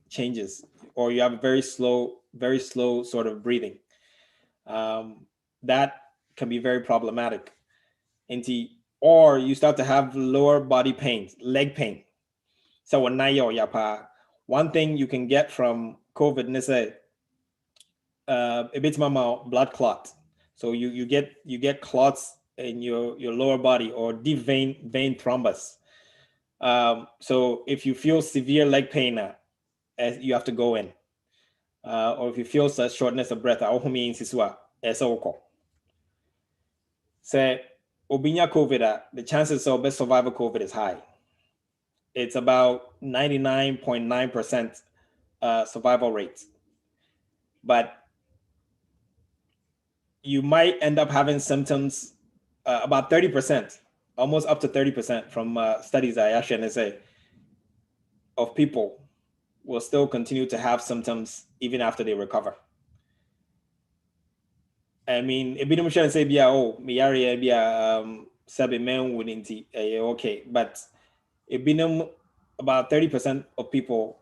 changes, or you have a very slow sort of breathing. That can be very problematic. Or you start to have lower body pain, leg pain. So one thing you can get from COVID is a bit blood clot. So you get clots in your lower body, or deep vein thrombus. So if you feel severe leg pain, you have to go in. Or if you feel such shortness of breath, say obinya COVID, the chances of best survival COVID is high. It's about 99.9% survival rate. But you might end up having symptoms, about 30%, almost up to 30% from studies I actually say, of people will still continue to have symptoms even after they recover. I mean, if you don't say, me area, seven men wouldn't okay, but it been about 30% of people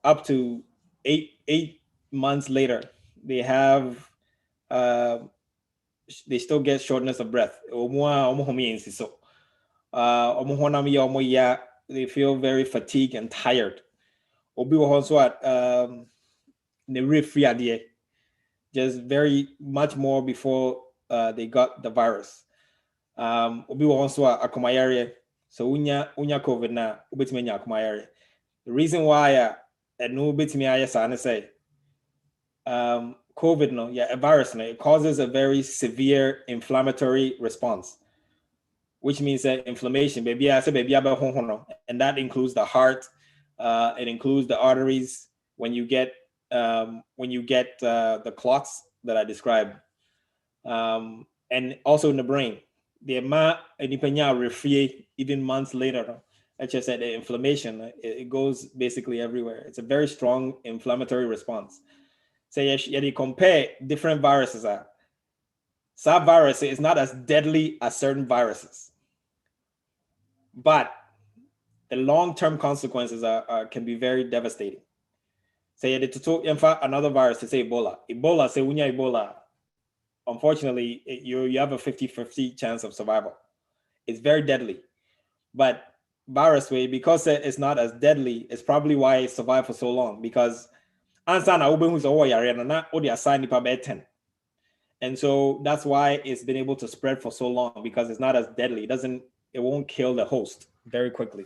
up to eight months later, they have they still get shortness of breath. They feel very fatigued and tired. Just very much more before they got the virus. So unya COVID na ubetimi akumayare. The reason why no ubetimi ayasa say COVID no, a virus no, it causes a very severe inflammatory response, which means that inflammation, and that includes the heart, it includes the arteries when you get the clots that I described, and also in the brain. The amount even months later, I just said the inflammation, it goes basically everywhere. It's a very strong inflammatory response. So you compare different viruses. Some virus is not as deadly as certain viruses, but the long-term consequences can be very devastating. Say another virus to say Ebola. Say Ebola. Unfortunately, you have a 50-50 chance of survival. It's very deadly. But virus way, because it's not as deadly, it's probably why it survived for so long. Because and so that's why it's been able to spread for so long, because it's not as deadly. It won't kill the host very quickly.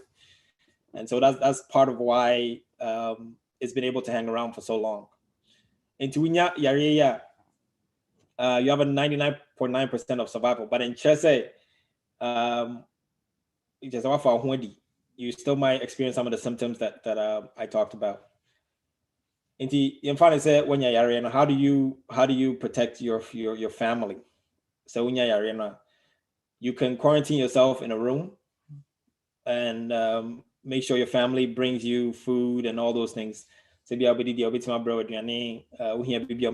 And so that's part of why it's been able to hang around for so long. You have a 99.9% of survival, but in Chese, you still might experience some of the symptoms that I talked about. In finally say when you're how do you protect your family? So when you're you can quarantine yourself in a room and make sure your family brings you food and all those things. So be able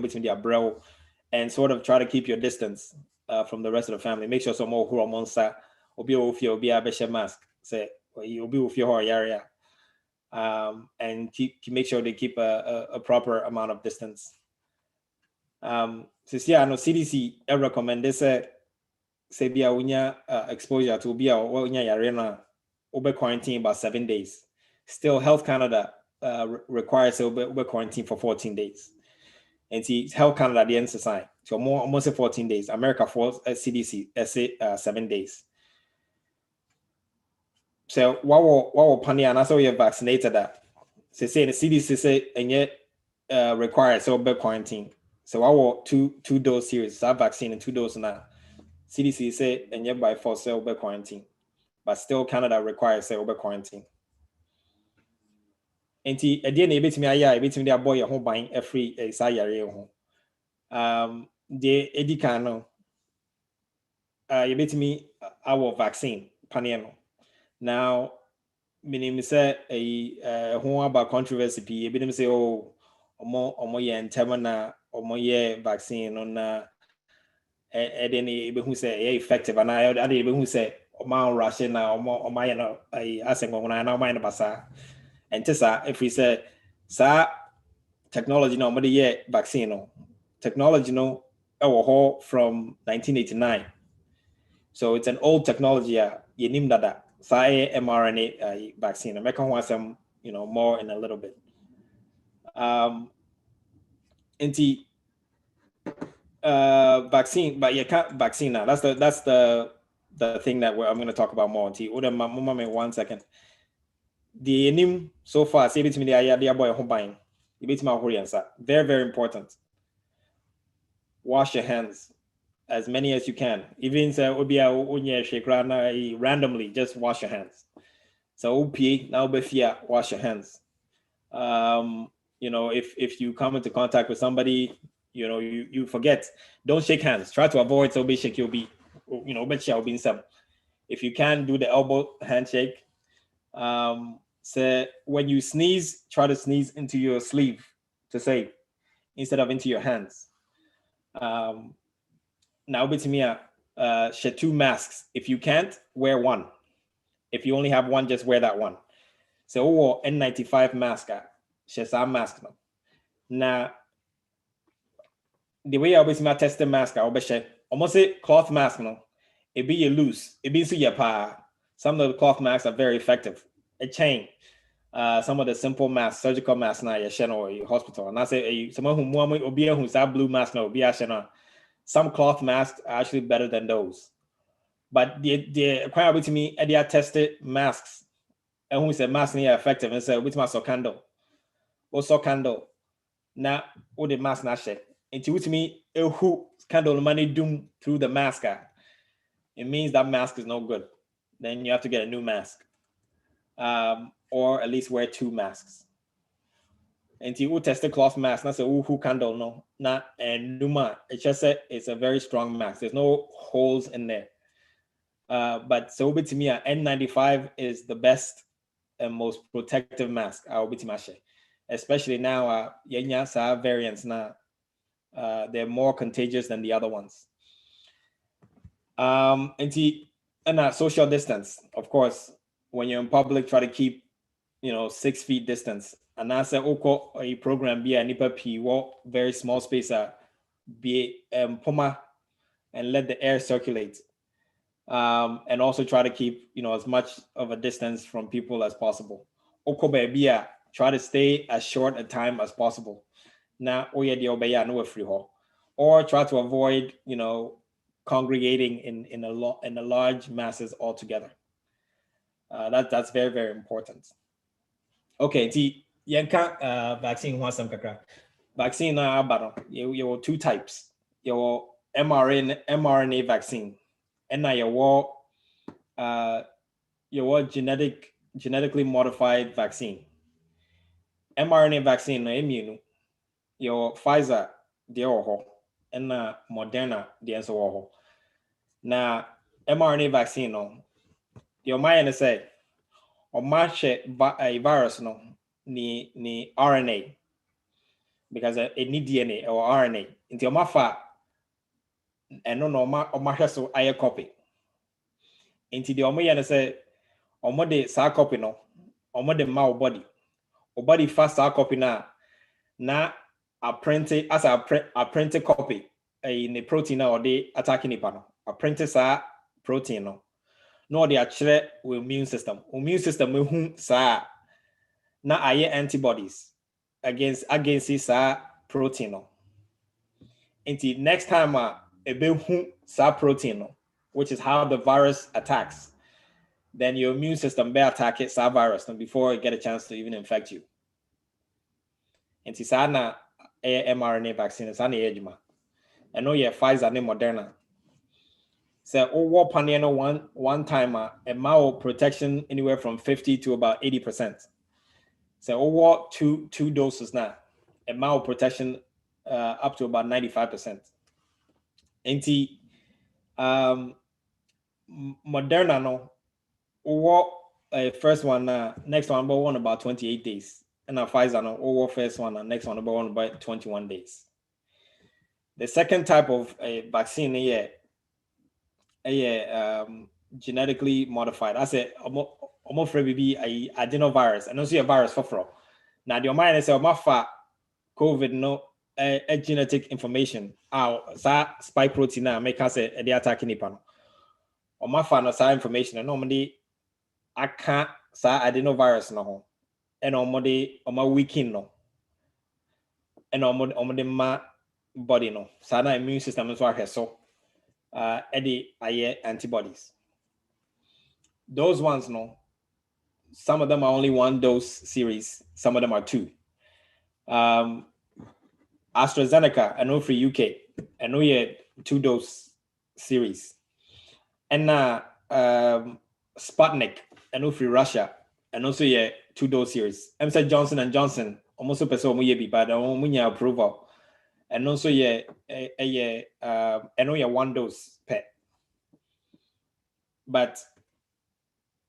to and sort of try to keep your distance from the rest of the family. Make sure some more who are monster or be with your mask. Say you'll be with your area. And make sure they keep a proper amount of distance. Since I know CDC recommend this say be a exposure to be a quarantine about 7 days. Still, Health Canada requires quarantine for 14 days. And see, Health Canada the end sign. So almost 14 days. America for CDC 7 days. So what will Pania and also you're vaccinated that. So say the CDC say and yet require so be quarantine. So I will two dose series. So vaccine and 2 doses now. CDC say and yet by force say be quarantine. But still Canada requires say be quarantine. And at the end bit me a boy your home buying every say home. The edicano you bet me our vaccine Paniano. Now meaning say a home about controversy you bet me say omo and temana omo vaccine on then who say effective and I who say omo Russian now omo I asking when I now mind basa. And tesa if we say Sa technology no made ye vaccine no. Technology no from 1989. So it's an old technology you name that. Sa mRNA vaccine. I can want some, more in a little bit. Vaccine, but you can't vaccine now. That's the thing that I'm going to talk about more. Moment 1 second. The name so far, say it to me, the idea boy home buying. Very, very important. Wash your hands as many as you can. Even randomly, just wash your hands. So OPA now wash your hands. If you come into contact with somebody, you forget, don't shake hands. Try to avoid so be shake you'll be, be some. If you can do the elbow handshake, so when you sneeze, try to sneeze into your sleeve to say instead of into your hands. Now be to me, share 2 masks. If you can't, wear 1. If you only have 1, just wear that 1. So N95 mask, share some mask now. Now, the way I always my tested mask, I'll be share almost a cloth mask no. It be loose. It be so your pa. Some of the cloth masks are very effective. A chain. Some of the simple masks, surgical masks now you share or your hospital. And I say someone who more will be who's that blue mask no be share. Some cloth masks are actually better than those. But the quite to me, they are tested masks. And who said mask are effective and said which mask or candle. Or so candle. Now what the mask not share. And to me, who candle money doom through the mask. It means that mask is no good. Then you have to get a new mask. Or at least wear 2 masks. And you test the cloth mask, not say who candle no, not and numa. It's just it's a very strong mask. There's no holes in there. But so to me, N95 is the best and most protective mask. I'll be to especially now, variants now. They're more contagious than the other ones. And social distance, of course, when you're in public, try to keep 6 feet distance. And I said, a program be a nipa p very small space be puma and let the air circulate. And also try to keep as much of a distance from people as possible. Try to stay as short a time as possible. Now or try to avoid congregating in a large masses altogether. That's very, very important. Okay, yanka vaccine was some kakra. Vaccine you 2 types. Your mRNA vaccine. And now your genetically modified vaccine. mRNA vaccine immune. Your Pfizer the and Moderna the answer. Now mRNA vaccine no. Your mind say or match a virus no ni RNA because it need DNA or RNA into your mafa and no or match so I copy. Into the omo say omo de sa copy no omo de ma body or body fast sa copy na a printed as a printed copy in the protein or the attacking the panel a printed sa protein no they actually with immune system who sa na aye antibodies against this protein no. Until next time a be who sa protein no, which is how the virus attacks, then your immune system may attack it sa virus before it get a chance to even infect you. And it's na mRNA vaccine is any ejima. I know you Pfizer and Moderna. So over panel one time a mao protection anywhere from 50 to about 80%. So over two doses now, a mao protection up to about 95%. And Moderna no over first one next one about 28 days. And Pfizer no over first one and next one about 21 days. The second type of vaccine genetically modified. I say almost maybe a adenovirus and also a virus for. Now the mind is my fat COVID no a genetic information sa spike protein make us the attacking nipa or my fan of information and normally I can't sa adenovirus no ho and normally on my weekend no and normally my body no sa na immune system so I so Eddie I antibodies. Those ones no, some of them are only one dose series, some of them are two. AstraZeneca, I know for UK, I know you 2-dose series. And Sputnik, I know for Russia, and also 2-dose series. I'm saying Johnson and Johnson, almost a person be but I want approval. And also I know 1-dose pet. But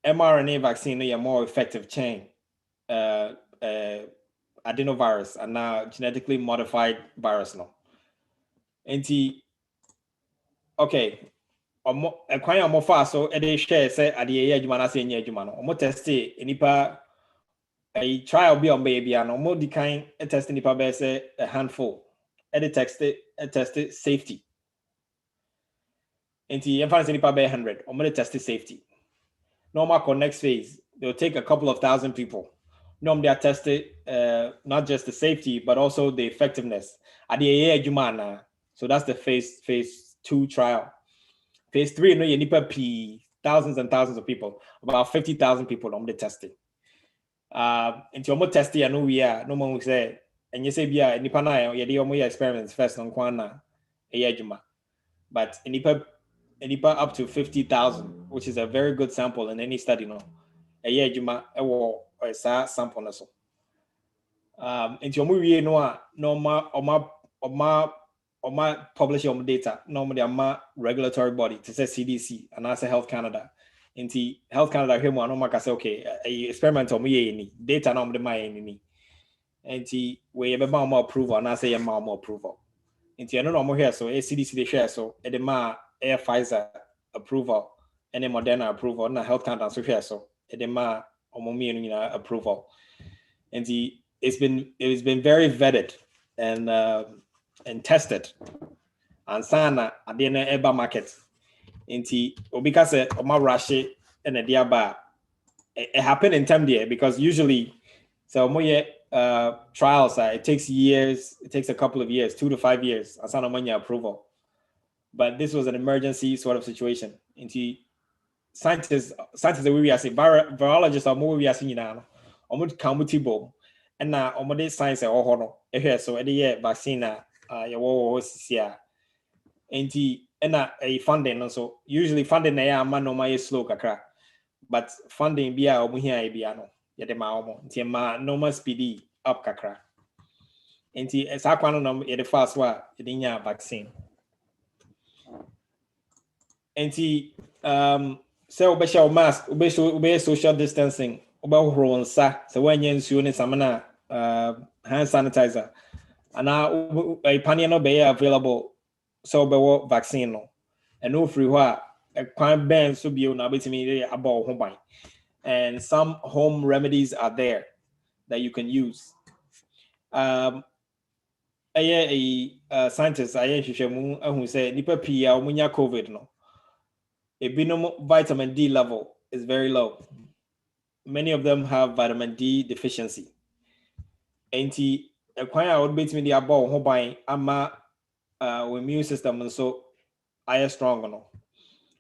mRNA vaccine is a more effective chain. Adenovirus and now genetically modified virus no. And okay. A quite more fast so they share say at the age man say near Jumano. Omo test nipa a trial be on baby and omo the kind test nipa be say a handful. Edit tested safety. And the infant nipa be 100. Omo tested safety. Normal next phase, they'll take a couple of thousand people. Normally they are tested not just the safety but also the effectiveness. At the age Jumana. So that's the phase 2 trial. Phase 3, no, you nipa p thousands and thousands of people, about 50,000 people on the testing. Into your testing, I know we are no more say, and you say, yeah, nipa na you do more experiments first on Kwana, but nipa up to 50,000, which is a very good sample in any study, no, or sample na so. Into your movie, no, publish your data normally a regulatory body to say CDC and I say Health Canada. Into Health Canada here no make say okay experiment on me data normally my any. Into we be more approval and I say more approval. Into no more here so CDC they share so the ma air Pfizer approval and the Moderna approval na Health Canada so share so the ma omo approval. And it's been very vetted and tested and sana at the eba market inti obika say oma rush and a diaba it happened in time there because usually so more trials it takes a couple of years 2 to 5 years asana monya approval, but this was an emergency sort of situation inti scientists we are saying virologists are more we are seeing now almost commutable and now almost science or no so the vaccine and a funding also usually funding no slow kakra, but funding bia here biano normal speedy up kakra nti esa kwano no the fast wa the vaccine nti so obesha mask obesha social distancing obahoro nsa so wanya nsuo ne samana hand sanitizer and now a panel no be available so be vaccine no and no free what a crime ban so be na betimi about home, and some home remedies are there that you can use. A scientist who said nipa pia umunya COVID no a binom vitamin D level is very low. Many of them have vitamin D deficiency. Anti a kwanya would betimi the about home ama immune system and so I strong no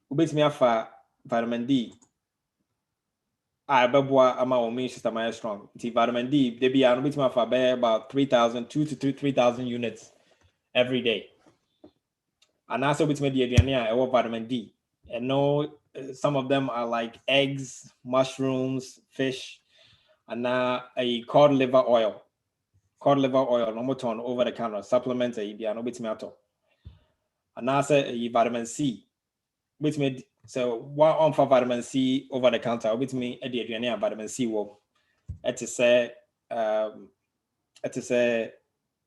ubetimi afa vitamin D beboa ama immune system I strong vitamin D they be ubetimi afa about 3,000 to 3,000 units every day, and also betimi the aduane vitamin D, and no some of them are like eggs, mushrooms, fish, and a cod liver oil no turn over the counter supplement betimi ato, and also a vitamin C which made so one on for vitamin C over the counter which me the aduane vitamin C wo it is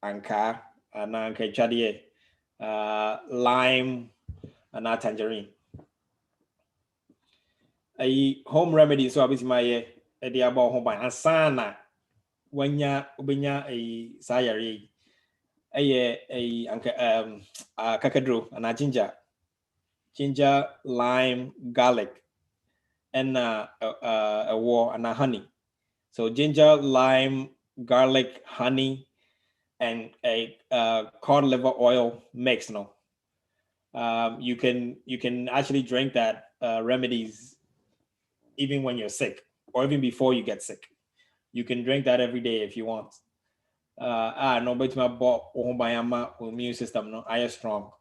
anka and anka chadie lime and tangerine a home remedy so abit my the about home and sana wanya ubenya a sayari a kakadro and a ginger, lime, garlic, and a war and a honey. So ginger, lime, garlic, honey, and a cod liver oil mix. No, you can actually drink that remedies even when you're sick or even before you get sick. You can drink that every day if you want. No, but my body, immune system, no, I am strong.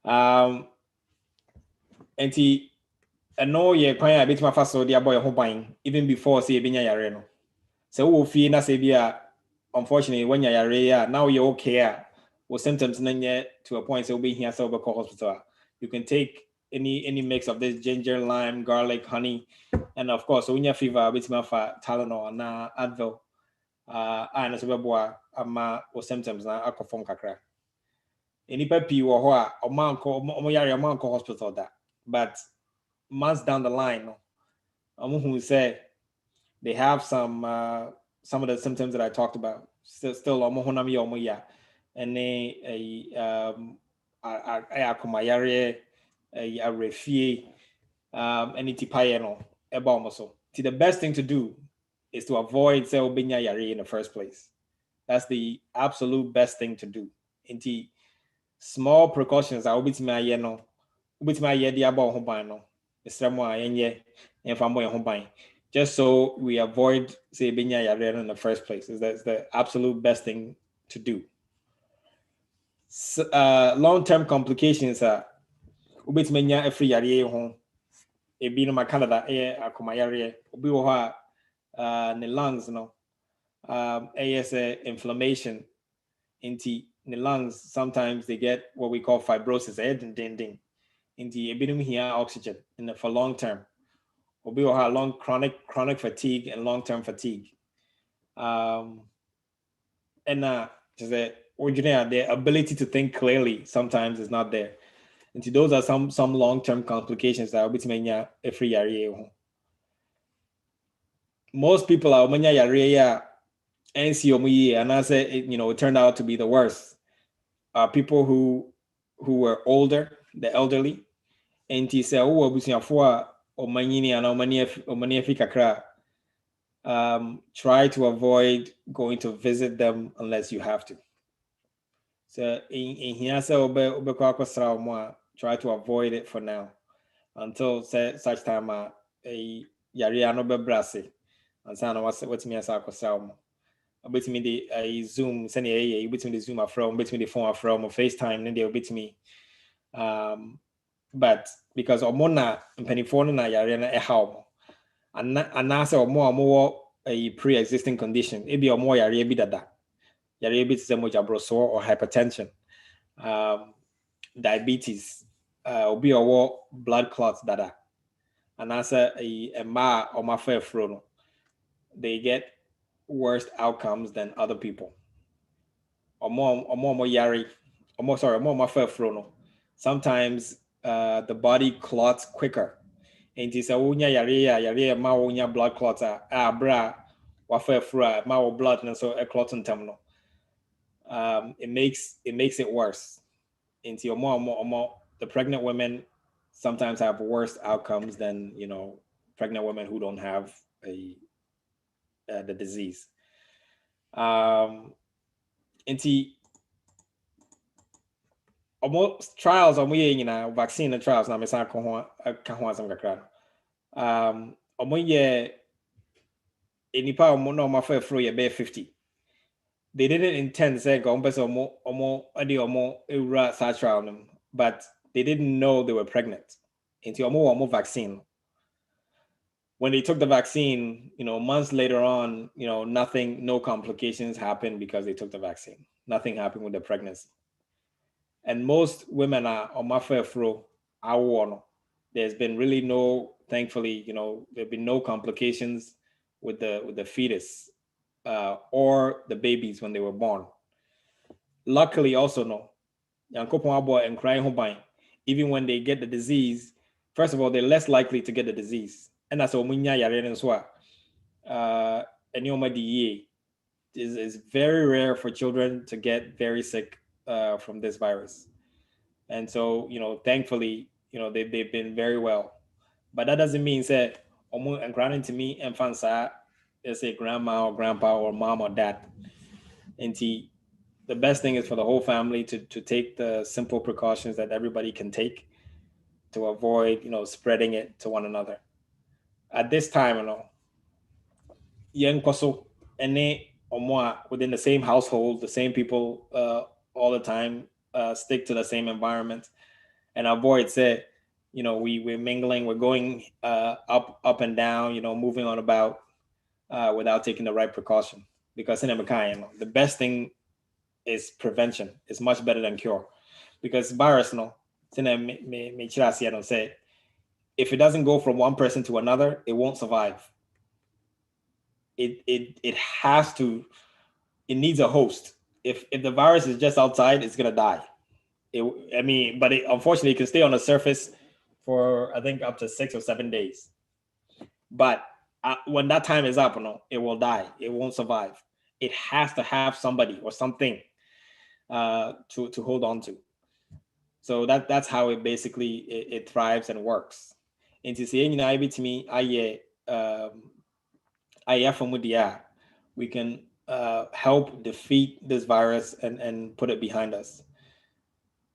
And ɛno yɛ kwan a bɛtumi afa so de abɔ yɛn ho ban even before say ebenya yare no. So wo fie na say bia unfortunately when yare now you're okay with symptoms na nyɛ to a point so be here so be call hospital. You can take any mix of this ginger, lime, garlic, honey, and of course when you fever bɛtumi afa Tylenol na Advil. Na so bɛboa ama wo symptoms na akɔfam kakra. Enipa pii wɔ hɔ a ɔmo yare ɔmo ankɔ hospital da, but months down the line, who say they have some of the symptoms that I talked about. Still, and they a refie any tipayeno ebomoso. The best thing to do is to avoid say obinya yare in the first place. That's the absolute best thing to do. Inti small precautions I obit my yeno, obit my yedi about hobano. Just so we avoid say binya yare in the first place. That's the absolute best thing to do. Long-term complications are ubit menya every yare home. E be no Canada akoma yare obi wo ha ne lungs no AS inflammation into the lungs. Sometimes they get what we call fibrosis into ebinum here oxygen for long term. Obi will have long chronic fatigue and long-term fatigue. And the ability to think clearly sometimes is not there. And those are some long-term complications that will every year. Most people are and I say it turned out to be the worst. People who were older, the elderly, and he said, try to avoid going to visit them unless you have to. So in here, try to avoid it for now until such time a yariano bebrase and sana what's me as between the Zoom, send a between the Zoom from between the phone from or FaceTime, and they'll beat me. But because Omona and Pennyphone na Yarena a how and NASA or more a pre-existing condition, it be a more Yarebi that Yarebi is a much abroso or hypertension, diabetes, or be a war blood clots that and NASA a ma or my fair frono. They get worse outcomes than other people. Or more yari, or more my fair frono. Sometimes the body clots quicker. And it's a unya yare ma unya blood clots bra wafer fra ma blood and so a clot in terminal. It makes it worse. Into your more the pregnant women sometimes have worse outcomes than pregnant women who don't have the disease. Into almost trials on we vaccine and trials na mesa ko some kakra enipa no ma fa fro ye be 50. They didn't intend say go ewura sa trial, but they didn't know they were pregnant into omo vaccine. When they took the vaccine, months later on, no complications happened because they took the vaccine. Nothing happened with the pregnancy. And most women are on my fro. There's been really thankfully, there've been no complications with the fetus or the babies when they were born. Luckily, also no, and crying even when they get the disease. First of all, they're less likely to get the disease, and that's what Enioma DE is very rare for children to get very sick from this virus. And so, thankfully, they've been very well. But that doesn't mean that and granting to me and fansa, let's say grandma or grandpa or mom or dad. And the best thing is for the whole family to take the simple precautions that everybody can take to avoid, spreading it to one another. At this time, young koso any or more within the same household, the same people all the time, stick to the same environment and avoid say, we're mingling, we're going up and down, moving on about without taking the right precaution. Because in America, the best thing is prevention. It's much better than cure. Because virus, say, if it doesn't go from one person to another, it won't survive. It has to. It needs a host. If the virus is just outside, it's gonna die. But unfortunately, it can stay on the surface for I think up to 6 or 7 days. But when that time is up, it will die. It won't survive. It has to have somebody or something to hold on to. So that's how it basically it thrives and works. And to say, to me, we can help defeat this virus and put it behind us.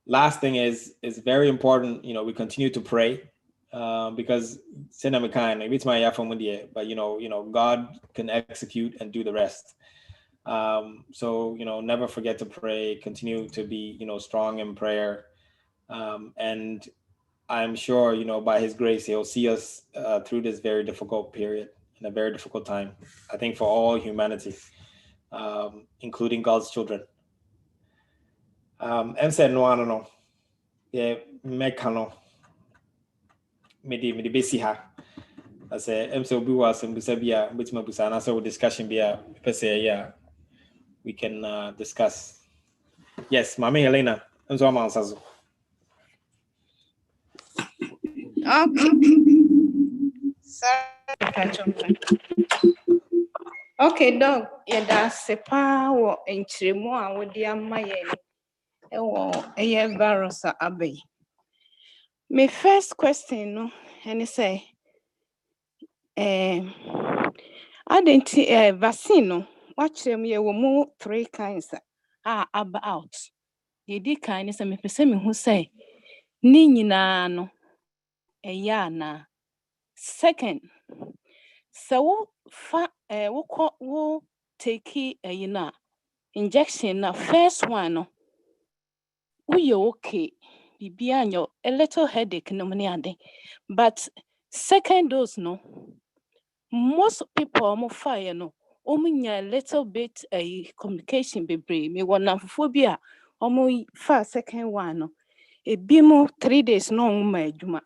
Last thing is very important. We continue to pray because but God can execute and do the rest. So never forget to pray. Continue to be strong in prayer, and I'm sure by His grace He'll see us through this very difficult period and a very difficult time. I think for all humanity, including God's children. And said no, I don't know. Yeah, mekano. Medi besi ha. I say so be was and bisabia which my busa and so discussion be a say yeah. We can discuss. Yes, Mami Helena. I'm so answers. Okay, dog. Yeah, that's a power in Chirimo with the Amaye. A virus abbey. My first question, no, and say, I didn't vaccine. Watch them, you will move 3 kinds about. You did kindness and me person who say, Nina no, a yana. Second, so wo take a injection na first one no we okay bibia a little headache no money but second dose no most people mo fire no a little bit communication bebre me wona phobia fa second one no e bi mo 3 days no ma adwuma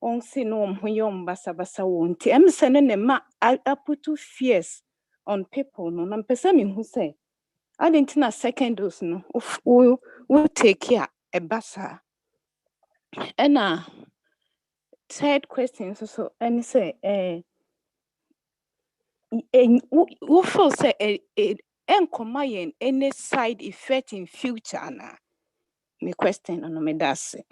on see no hoyom basa wonti em se no ne ma aputu fears on people no na pesa me hu say I didn't na second dose no we take care a basa and third question so and say we feel say encomayen any side effect in future na me question no me that's it.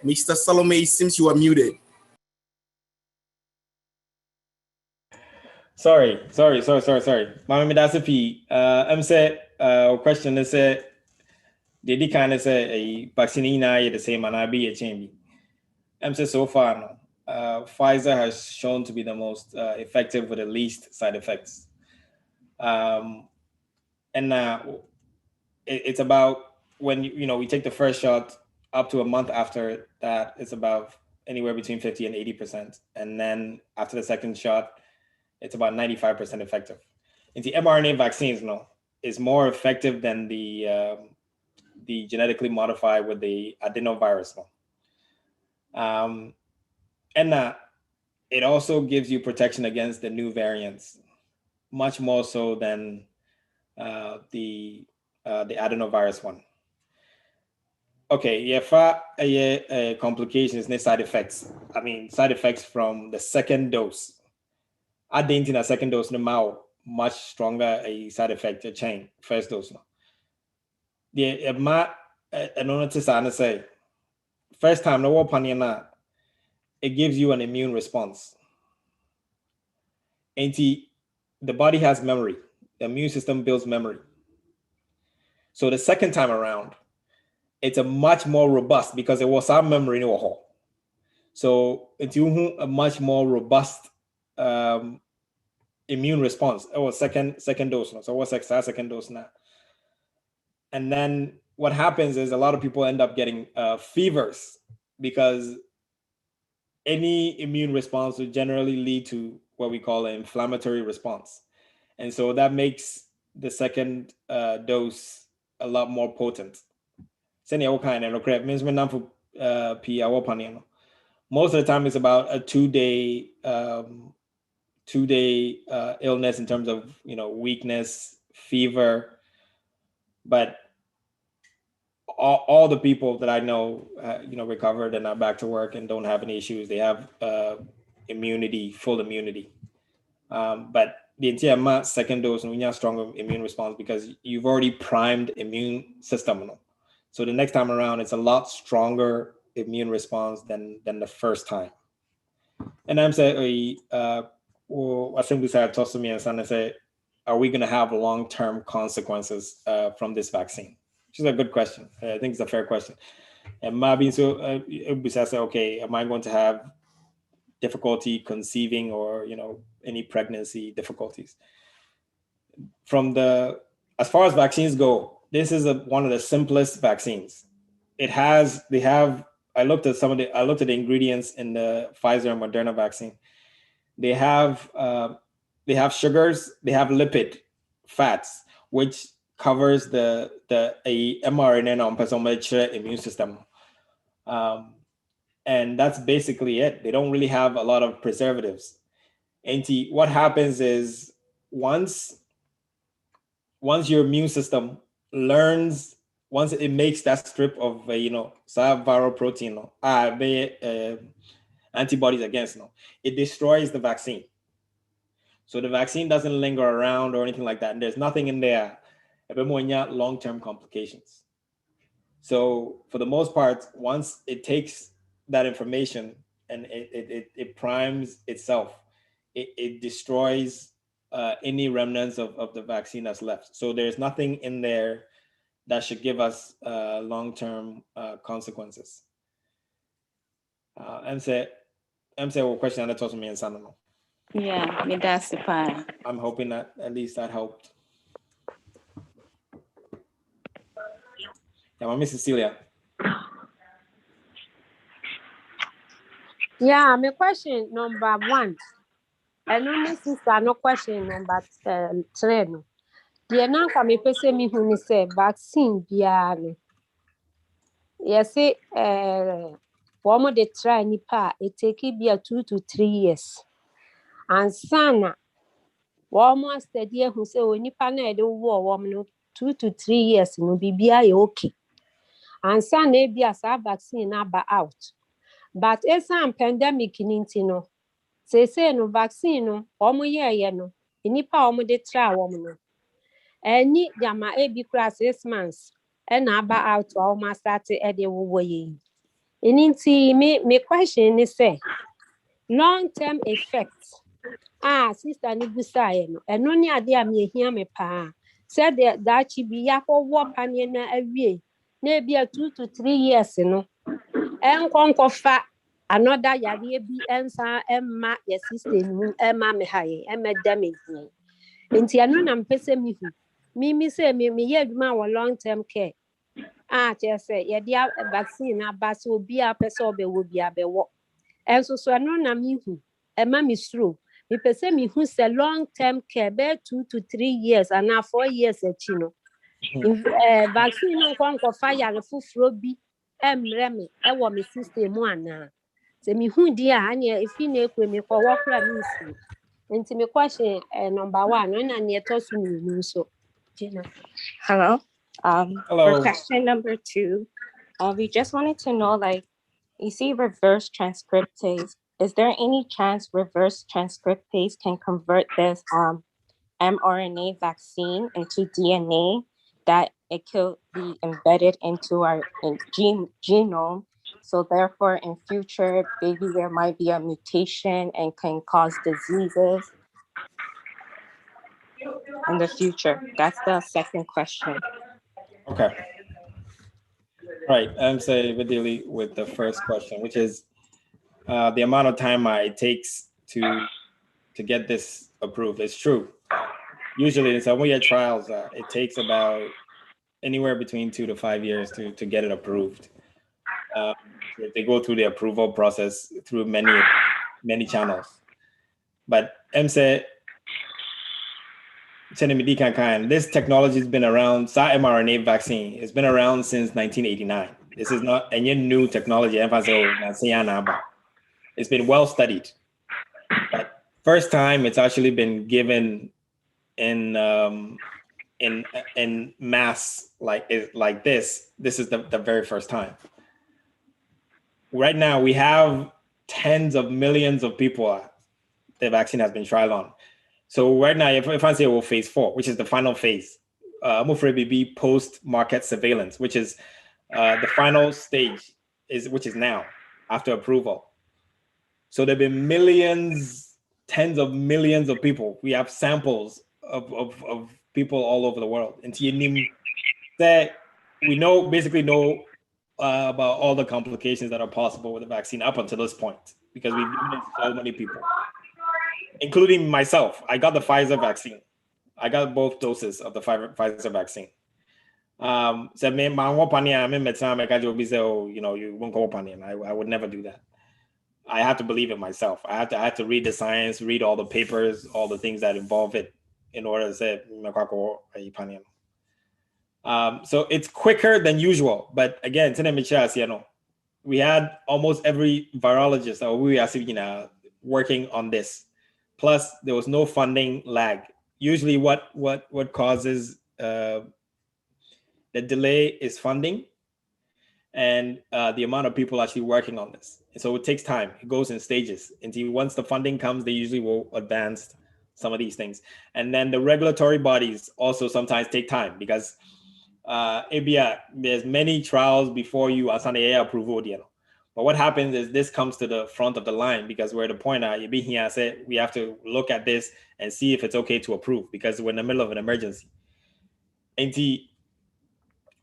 Mr. Salome, it seems you are muted. Sorry. Mami, that's a P. I'm say question is say did kind of say a vaccine the same and I be a change. I'm say so far no. Pfizer has shown to be the most effective with the least side effects. And it's about when we take the first shot up to a month after that, it's about anywhere between 50 and 80%. And then after the second shot, it's about 95% effective. And the mRNA vaccines, is more effective than the genetically modified with the adenovirus. And it also gives you protection against the new variants, much more so than the adenovirus one. Okay, yeah, complications, no side effects. I mean, side effects from the second dose. I didn't in a second dose, no more much stronger a side effect chain first dose. No, yeah, I don't to say first time no opinion it gives you an immune response. And the body has memory. The immune system builds memory. So the second time around, it's a much more robust because it was our memory in the So it's a much more robust immune response. It was second dose. So what's second dose now? And then what happens is a lot of people end up getting fevers because any immune response would generally lead to what we call an inflammatory response. And so that makes the second dose a lot more potent. Most of the time it's about a 2-day illness in terms of weakness, fever, but all the people that I know recovered and are back to work and don't have any issues. They have immunity, full immunity. But the entire second dose, we have stronger immune response because you've already primed immune system. So the next time around, it's a lot stronger immune response than the first time. And I'm saying, I think we said, toss to me and say, are we going to have long-term consequences from this vaccine? Which is a good question. I think it's a fair question. And maybe so, okay, am I going to have difficulty conceiving or any pregnancy difficulties? As far as vaccines go, this is one of the simplest vaccines. I looked at the ingredients in the Pfizer and Moderna vaccine. They have sugars, they have lipid fats, which covers the mRNA on personal immune system. And that's basically it. They don't really have a lot of preservatives. And what happens is once your immune system learns, once it makes that strip of viral protein, antibodies against, it destroys the vaccine. So the vaccine doesn't linger around or anything like that. And there's nothing in there, long-term complications. So for the most part, once it takes that information and it primes itself, it destroys any remnants of the vaccine that's left. So there's nothing in there that should give us long-term consequences. I'm saying what question that told me in San. Yeah, that's the part. I'm hoping that at least that helped. Yeah, Miss Cecilia. Yeah, my question number 1. And only sister, no question number 3. No. The nanka me pese me who say vaccine biya. Yes, one of the try nipa it take be 2 to 3 years. And sana one study who say when nipa na do war 2 to 3 years no bibia okay. And sana be as a vaccine na ba out. But it's a pandemic no. Say no vaccine no omo ye no nipa omo de try omo no any yama be class 6 months and aba out omo start e de wo ye inti me question is say long term effects sister ni busaye no eno ni ade a me ehia me pa said that chi bi yakwo panie na awie na bia 2 to 3 years no enkonkofa another yare bi ensa emma your system emma me haye emma damage ni enti anu na mpese mi hu mi say me ye adwuma wo long term care che say ye dia vaccine aba so obi a pese obewo bi abewo enso so anu na mi hu emma mi stro mi pese mi hu say long term care be 2 to 3 years and 4 years achi no vaccine no nkonkofa yare fufuro bi emreme ewo me system ana se mi hu dia anya efi na ekwe me kwa wokra mi si enti me question number 1 no na ne to so mi so Gina. Hello. For Hello. question number 2, we just wanted to know, like, you see reverse transcriptase. Is there any chance reverse transcriptase can convert this mRNA vaccine into DNA that it could be embedded into our genome? So therefore, in future, maybe there might be a mutation and can cause diseases in the future. That's the second question. Okay. Right. I'm saying we're dealing with the first question, which is the amount of time it takes to get this approved. It's true. Usually in some of your trials, it takes about anywhere between 2 to 5 years to get it approved. They go through the approval process through many channels. But say this technology has been around. mRNA vaccine has been around since 1989. This is not any new technology. It's been well studied. But first time it's actually been given in mass like this. This is the very first time. Right now we have tens of millions of people the vaccine has been trialed on. So right now, if I say phase 4, which is the final phase, I'm afraid it be post-market surveillance, which is the final stage, which is now after approval. So there've been millions, tens of millions of people. We have samples of people all over the world. And we basically know about all the complications that are possible with the vaccine up until this point, because we've given it to so many people, including myself. I got the Pfizer vaccine. I got both doses of the Pfizer vaccine. So you won't go upon it. I would never do that. I have to believe in myself. I have to read the science, read all the papers, all the things that involve it in order to say, so it's quicker than usual. But again, we had almost every virologist that we are working on this. Plus, there was no funding lag. Usually, what causes the delay is funding and the amount of people actually working on this. And so it takes time. It goes in stages. Until once the funding comes, they usually will advance some of these things. And then the regulatory bodies also sometimes take time because there's many trials before you asana approval. But what happens is this comes to the front of the line because we're at the point you be here. I said we have to look at this and see if it's okay to approve because we're in the middle of an emergency. And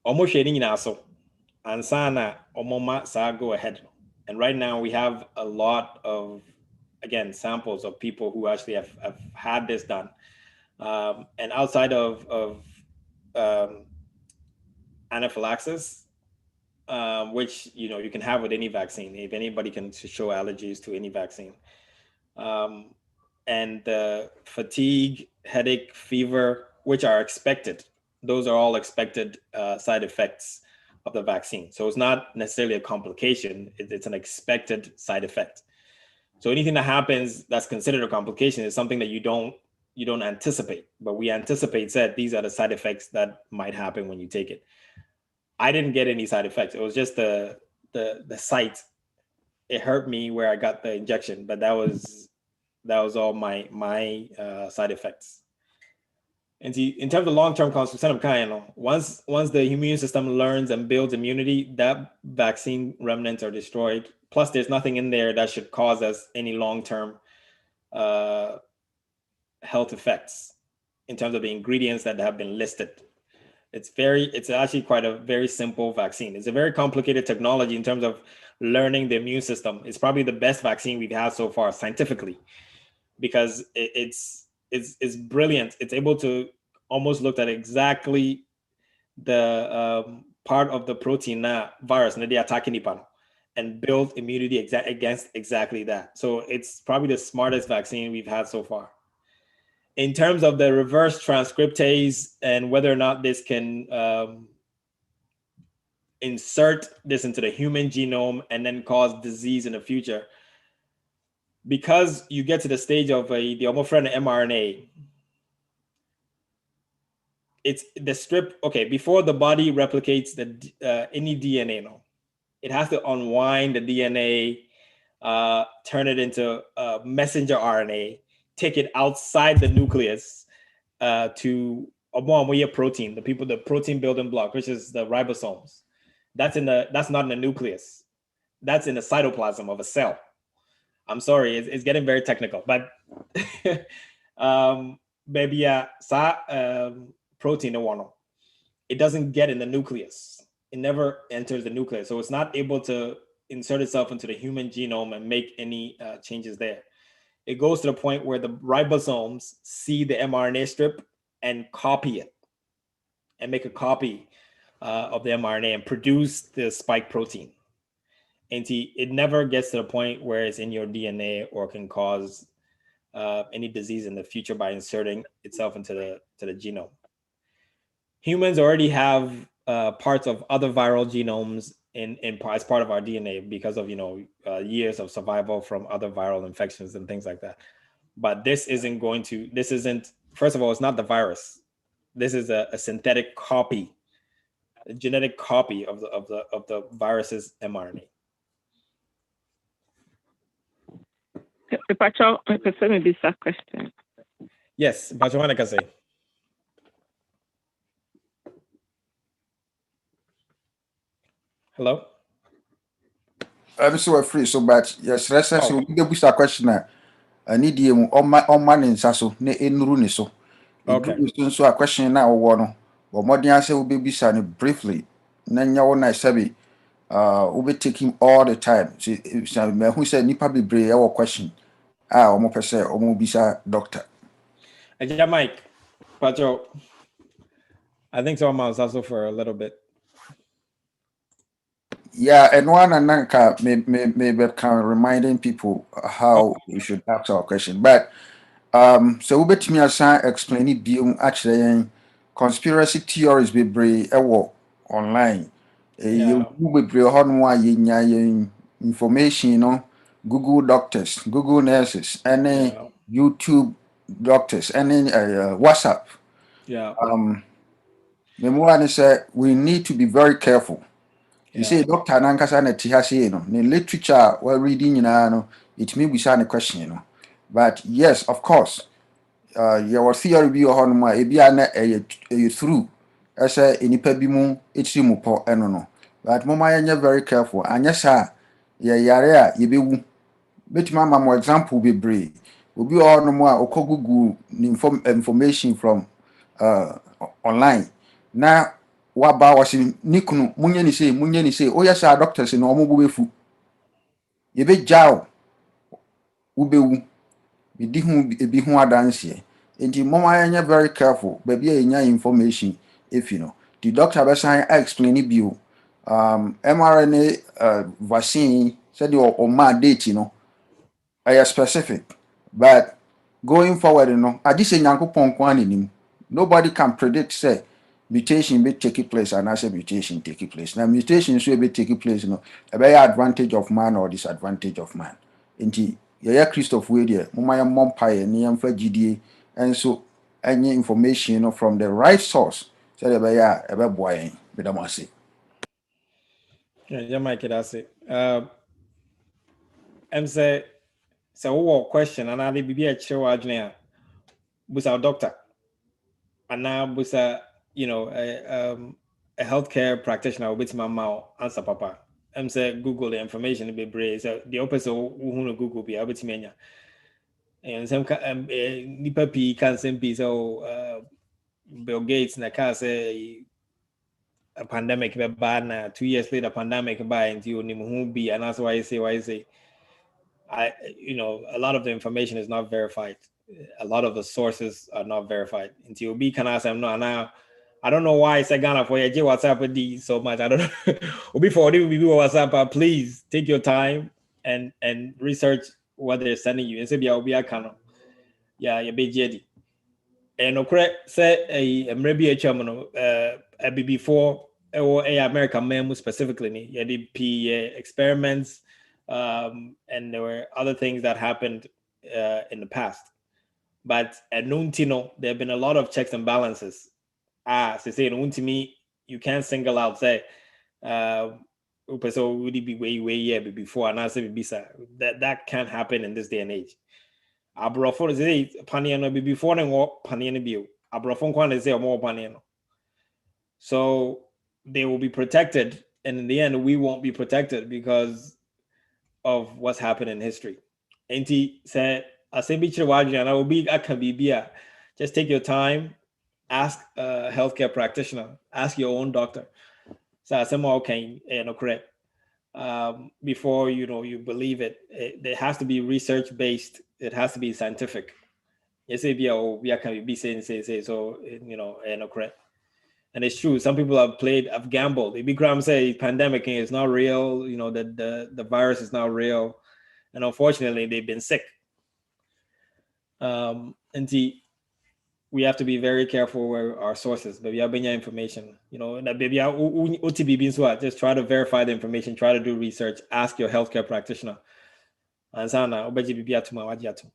almost shading in also, and sana omoma sa go ahead. And right now we have a lot of samples of people who actually have had this done, and outside of anaphylaxis. Which you can have with any vaccine. If anybody can show allergies to any vaccine, and the fatigue, headache, fever, which are expected. Those are all expected side effects of the vaccine. So it's not necessarily a complication. It's an expected side effect. So anything that happens that's considered a complication is something that you don't anticipate. But we anticipate that these are the side effects that might happen when you take it. I didn't get any side effects. It was just the site. It hurt me where I got the injection, but that was all my side effects. And see, in terms of long-term consequences, once the immune system learns and builds immunity, that vaccine remnants are destroyed. Plus, there's nothing in there that should cause us any long-term health effects in terms of the ingredients that have been listed. It's actually quite a very simple vaccine. It's a very complicated technology in terms of learning the immune system. It's probably the best vaccine we've had so far scientifically because it's brilliant. It's able to almost look at exactly the part of the protein virus that they attacking and build immunity against exactly that. So it's probably the smartest vaccine we've had so far. In terms of the reverse transcriptase and whether or not this can insert this into the human genome and then cause disease in the future, because you get to the stage of the homophoreign mRNA, it's the strip. Okay, before the body replicates any DNA, it has to unwind the DNA, turn it into messenger RNA, take it outside the nucleus to a protein, the protein building block, which is the ribosomes. That's not in the nucleus. That's in the cytoplasm of a cell. I'm sorry, it's getting very technical, but maybe protein one, it doesn't get in the nucleus. It never enters the nucleus, so it's not able to insert itself into the human genome and make any changes there. It goes to the point where the ribosomes see the mRNA strip and copy it and make a copy of the mRNA and produce the spike protein. And it never gets to the point where it's in your DNA or can cause any disease in the future by inserting itself into the genome. Humans already have parts of other viral genomes as part of our DNA because of years of survival from other viral infections and things like that. But this isn't, first of all, it's not the virus. This is a synthetic copy, a genetic copy of the virus's mRNA. Maybe a question. Yes, Pacho can say. Hello? I'm so free, so but yes, let's say we get a question. I need you on man in Sasso, ne in Runi so. Okay. So a question now, one, but more than I say will be signing briefly. Nanya one I sabi, will be taking all the time. See, who said Nipa be brave our question. Almost per se, almost be doctor. Yeah, Mike, Pacho. I think so. I'm also for a little bit. Yeah, and one and Nanka maybe kind of reminding people how we should ask our question. But so we bet me as explain it beyond actually conspiracy theories be brave online. You be brave on information, Google doctors, Google nurses, any YouTube doctors, any WhatsApp. Yeah. Memoir say we need to be very careful. You say Dr. Nankasa na tihasi the literature we're reading it may be a question but yes, of course, your theory be on my a through as a inipa bi mu etri mu po no but mama yanya very careful anya sa yare a yebewu betima mama example be brave obi on mo a Google information from online na waba wasi nikunu munye ni say oya sha doctors no omo befu yebe jao ubewu bidi hu ebi hu adanse enti mama yanya very careful baby enya information if you know the doctor be sign explain it bio mRNA vaccine said o ma date are specific but going forward adi say nyankopon ko anenim nobody can predict say mutation be taking place and as a mutation taking place. Now mutation should be taking place, a very advantage of man or disadvantage of man. Inti yeah, Christoph Wade, Mumaya Mompire, Niam for GDA, and so any information from the right source. So the baya a boy, Bedamasi. Yeah, Mike, that's it. I'm say what question and I'll be a chair with our doctor. And now with a healthcare practitioner with my mouth answer papa. I'm say Google the information be brave. So the opposite who Google be able to mania. And some nipa p can be so Bill Gates na can say a pandemic be bad na 2 years later pandemic by until you who be and that's why I say a lot of the information is not verified. A lot of the sources are not verified. Until be can ask them no now. I don't know why I said Ghana for your WhatsApp with D so much. I don't know. Before we do WhatsApp, please take your time and research what they're sending you. And say be a canon. Yeah, you be JD. And okay, say a maybe a chairman before or a American memo specifically. Yeah, the P experiments. And there were other things that happened in the past. But at Nuntino, there have been a lot of checks and balances say no to me, you can't single out say so would it be way yeah before and I say that can't happen in this day and age. Abrofo say paniano be before and what paniano be abrofo kwan say more paniano. So they will be protected, and in the end we won't be protected because of what's happened in history. Enti said I say be and I will be I can be just take your time, ask a healthcare practitioner, ask your own doctor. So some okay, correct. Before you believe it. It has to be research based. It has to be scientific. Yes, we can be saying say so correct. And it's true. Some people have gambled. If Bikram say pandemic is not real, the virus is not real, and unfortunately they've been sick. And we have to be very careful where our sources, but we have information, that baby OTB just try to verify the information, try to do research, ask your healthcare practitioner. And sana obeji bibia to mawaji.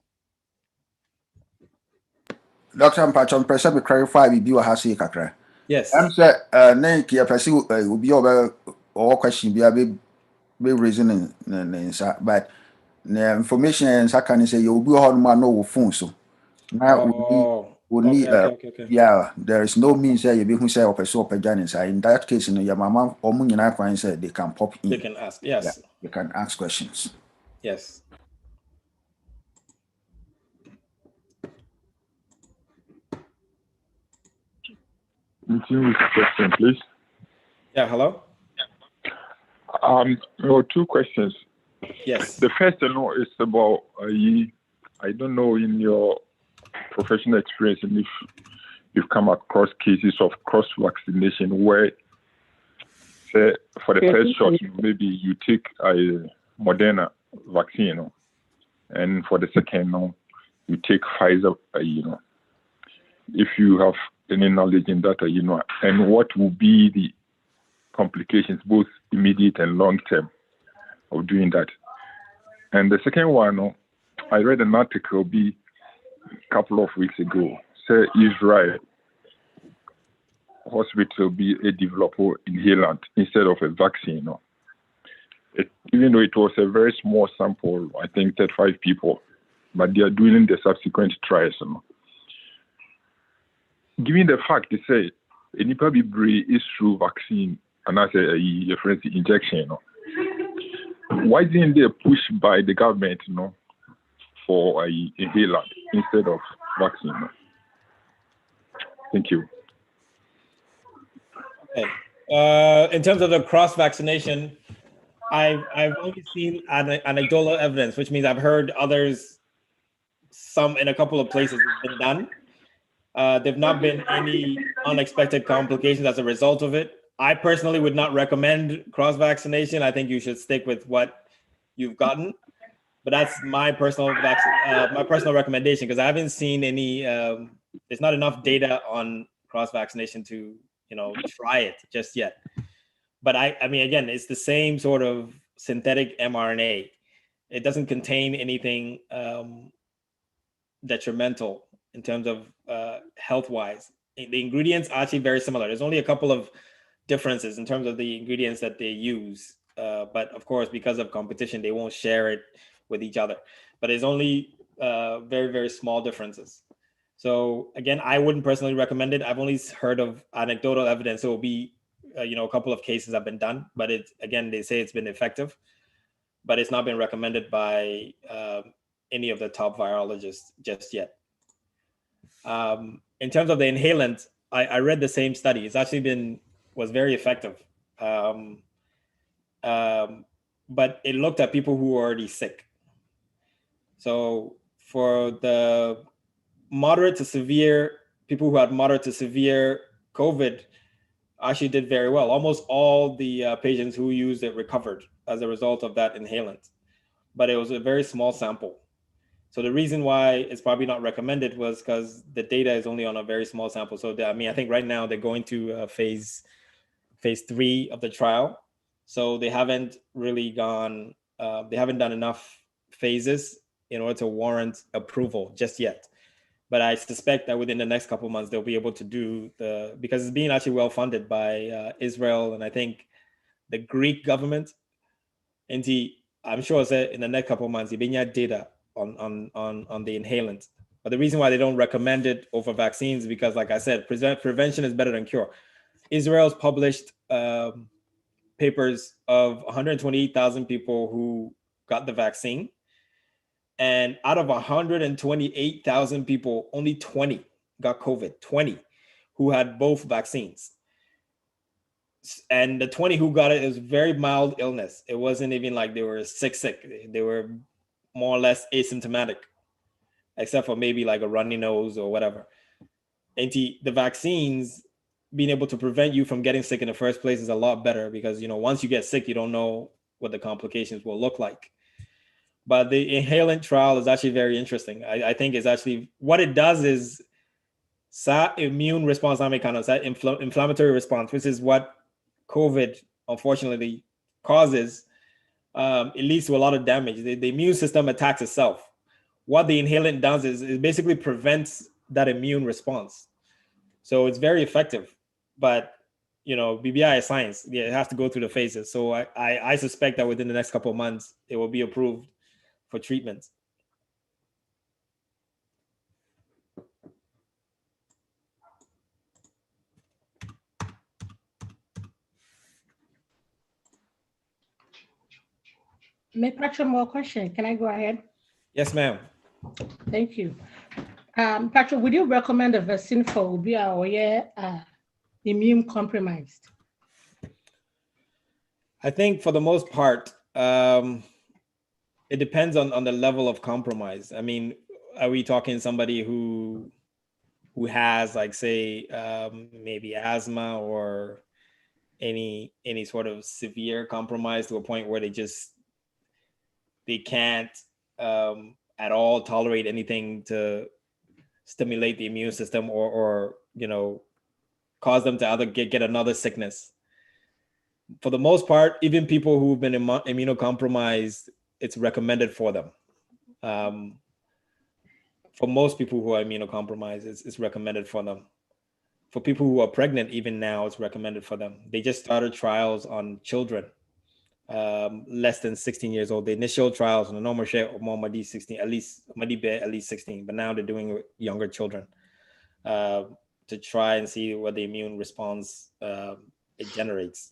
Dr. Mpachon, pressure me clarify with you has a kakra. Yes. I'm say name ki apesi will be over all question be reasoning but the information and can say you will be on man no phone so now we need okay. yeah, there is no means that you be who say or in that case your mama or munina can say they can pop in. They can ask, yes. Yeah, they can ask questions. Yes. Continue with the question, please. Yeah, hello? Two questions. Yes. The first one is about, I don't know in your professional experience and if you've come across cases of cross-vaccination where, say, for the first shot, maybe you take a Moderna vaccine, and for the second, you take Pfizer, if you have any knowledge in that, and what will be the complications, both immediate and long term, of doing that. And the second one, I read an article a couple of weeks ago, say Israel hospital be a developer inhalant instead of a vaccine. Even though it was a very small sample, I think 35 people, but they are doing the subsequent trials. Given the fact they say nipa bibre is through vaccine and as a injection, why didn't they push by the government, for a inhalant instead of vaccine? Thank you. Okay. In terms of the cross vaccination, I've only seen anecdotal evidence, which means I've heard others. Some in a couple of places it's been done. There've not been any unexpected complications as a result of it. I personally would not recommend cross vaccination. I think you should stick with what you've gotten. But that's my personal recommendation because I haven't seen any. There's not enough data on cross vaccination to try it just yet. But I mean, again, it's the same sort of synthetic mRNA. It doesn't contain anything detrimental in terms of health-wise. The ingredients are actually very similar. There's only a couple of differences in terms of the ingredients that they use. But of course, because of competition, they won't share it with each other. But there's only very, very small differences. So again, I wouldn't personally recommend it. I've only heard of anecdotal evidence. So it'll be, a couple of cases have been done, but they say it's been effective, but it's not been recommended by any of the top virologists just yet. In terms of the inhalant, I read the same study. It's actually was very effective. But it looked at people who were already sick. So for the moderate to severe, people who had moderate to severe COVID actually did very well. Almost all the patients who used it recovered as a result of that inhalant. But it was a very small sample. So the reason why it's probably not recommended was because the data is only on a very small sample. So I think right now they're going to phase 3 of the trial. So they haven't really they haven't done enough phases in order to warrant approval just yet. But I suspect that within the next couple of months, they'll be able to do because it's being actually well funded by Israel and I think the Greek government. And I'm sure that in the next couple of months, you have data on the inhalant. But the reason why they don't recommend it over vaccines is because, like I said, prevention is better than cure. Israel's published papers of 128,000 people who got the vaccine. And out of 128,000 people, only 20 got COVID, 20 who had both vaccines. And the 20 who got it was very mild illness. It wasn't even like they were sick. They were more or less asymptomatic, except for maybe like a runny nose or whatever. And the vaccines being able to prevent you from getting sick in the first place is a lot better because, once you get sick, you don't know what the complications will look like. But the inhalant trial is actually very interesting. I think it's actually, what it does is that immune response, that inflammatory response, which is what COVID unfortunately causes. It leads to a lot of damage. The immune system attacks itself. What the inhalant does is it basically prevents that immune response. So it's very effective. But BBI is science. Yeah, it has to go through the phases. So I suspect that within the next couple of months, it will be approved for treatment. Patrick, more question. Can I go ahead? Yes, ma'am. Thank you. Patrick, would you recommend a vaccine for Ubia or immune compromised? I think for the most part, it depends on the level of compromise. I mean, are we talking somebody who has, like, say, maybe asthma or any sort of severe compromise to a point where they can't at all tolerate anything to stimulate the immune system or cause them to either get another sickness. For the most part, even people who've been immunocompromised, it's recommended for them. For most people who are immunocompromised, it's recommended for them. For people who are pregnant, even now, it's recommended for them. They just started trials on children less than 16 years old. The initial trials on the normal share of Madi 16, at least 16, but now they're doing with younger children to try and see what the immune response it generates.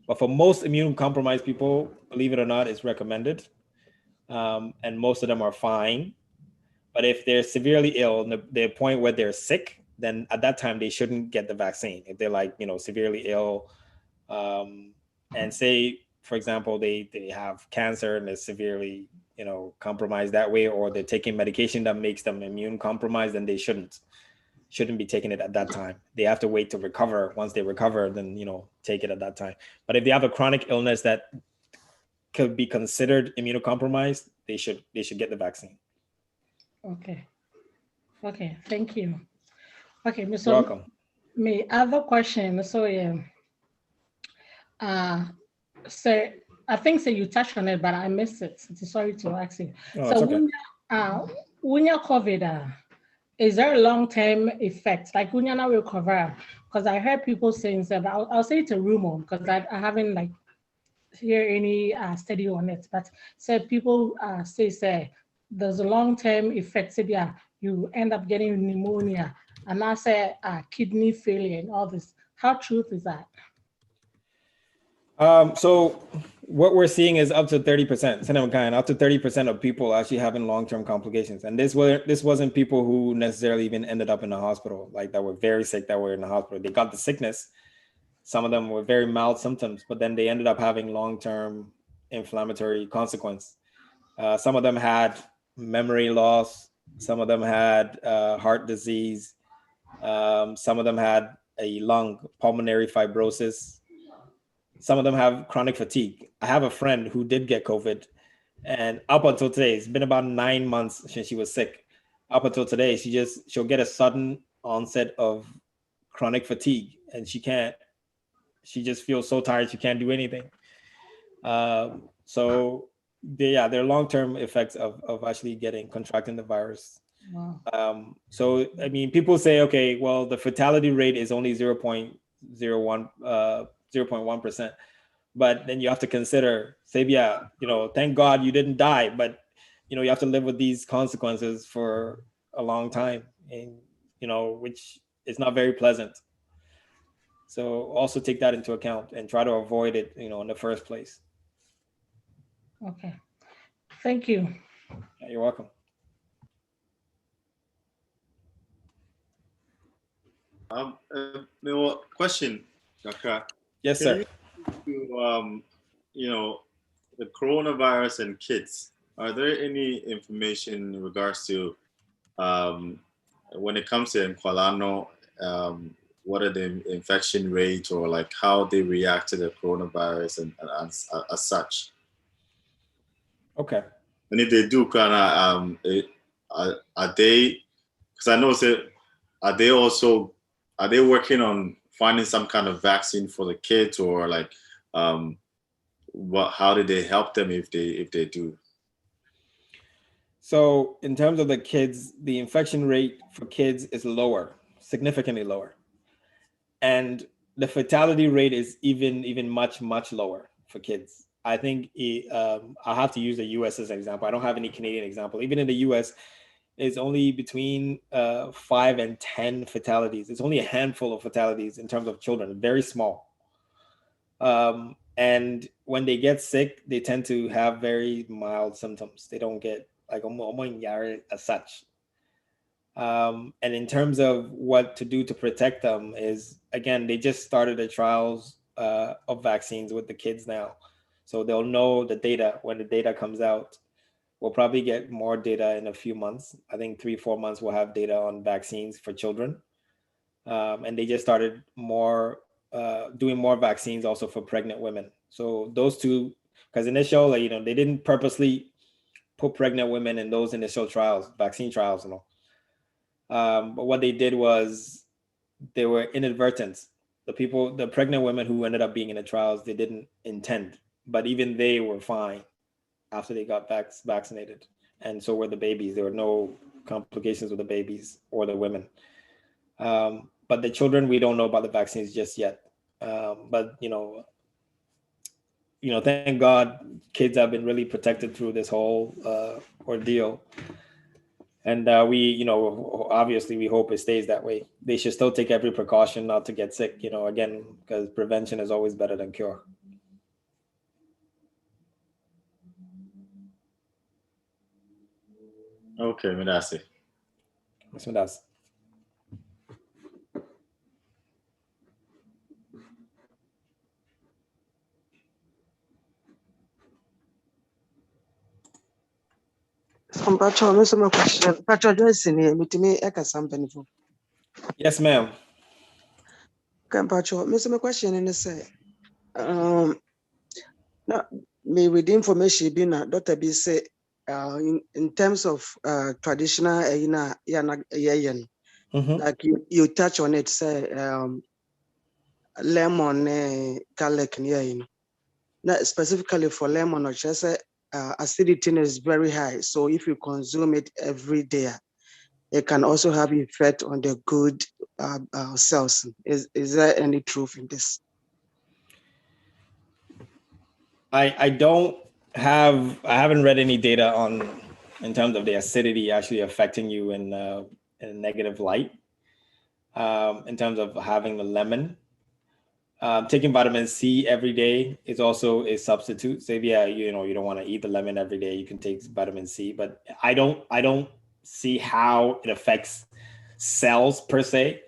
But for most immune compromised people, believe it or not, it's recommended. And most of them are fine. But if they're severely ill, the point where they're sick, then at that time they shouldn't get the vaccine. If they're severely ill, and say, for example, they have cancer and they're severely, compromised that way, or they're taking medication that makes them immune compromised, then they shouldn't be taking it at that time. They have to wait to recover. Once they recover, then, take it at that time. But if they have a chronic illness that could be considered immunocompromised, they should get the vaccine. Okay, thank you. Okay, Mr. You're welcome. My other question, so I think you touched on it, but I missed it. Sorry to ask you. Oh, so okay. when you're COVID, is there a long-term effect? Like when you're not recover? Because I heard people saying that, I'll say it's a rumor because I haven't hear any study on it, but people say there's a long-term effect. Say you end up getting pneumonia, and I say kidney failure and all this. How truth is that? So what we're seeing is up to 30%, up to 30% of people actually having long-term complications. And this wasn't people who necessarily even ended up in the hospital, that were very sick, that were in the hospital. They got the sickness. Some of them were very mild symptoms, but then they ended up having long-term inflammatory consequence. Some of them had memory loss. Some of them had heart disease. Some of them had a pulmonary fibrosis. Some of them have chronic fatigue. I have a friend who did get COVID, and up until today, it's been about 9 months since she was sick. Up until today, she'll get a sudden onset of chronic fatigue, and she just feels so tired she can't do anything. So there are long-term effects of actually contracting the virus. Wow. So, I mean, people say, okay, well, the fatality rate is only 0.1%. But then you have to consider, say, yeah, thank God you didn't die, but, you have to live with these consequences for a long time, and, which is not very pleasant. So also take that into account and try to avoid it, in the first place. Okay. Thank you. Yeah, you're welcome. Question, Kaka. Yes, sir. The coronavirus and kids. Are there any information in regards to when it comes to Nkwalano, what are the infection rates or like how they react to the coronavirus and as such? Okay. And if they do, are they? Because I know are they working on finding some kind of vaccine for the kids, or like how do they help them if they do? So in terms of the kids, the infection rate for kids is lower, significantly lower. And the fatality rate is even much lower for kids. I think I'll have to use the US as an example. I don't have any Canadian example. Even in the US, it's only between 5 and 10 fatalities. It's only a handful of fatalities in terms of children, very small. And when they get sick, they tend to have very mild symptoms. They don't get like as such. And in terms of what to do to protect them is, again, they just started the trials of vaccines with the kids now. So they'll know the data when the data comes out. We'll probably get more data in a few months. I think 3-4 months we'll have data on vaccines for children. And they just started doing more vaccines also for pregnant women. So those two, because initially, they didn't purposely put pregnant women in those initial trials, vaccine trials and all. But what they did was they were inadvertent. The pregnant women who ended up being in the trials, they didn't intend, but even they were fine after they got vaccinated. And so were the babies. There were no complications with the babies or the women. But the children, we don't know about the vaccines just yet. But, thank God kids have been really protected through this whole ordeal. And we, obviously we hope it stays that way. They should still take every precaution not to get sick, again, because prevention is always better than cure. Okay, Midasi. Yes, Midasi. Yes, ma'am. My question is, me with the information being Dr. B say, in terms of traditional, like you touch on it, say lemon, garlic, not specifically for lemon, or just acidity is very high. So if you consume it every day, it can also have effect on the good cells. Is there any truth in this? I haven't read any data in terms of the acidity actually affecting you in a negative light. In terms of having the lemon, taking vitamin C every day is also a substitute. So yeah, you don't want to eat the lemon every day. You can take vitamin C, but I don't see how it affects cells per se.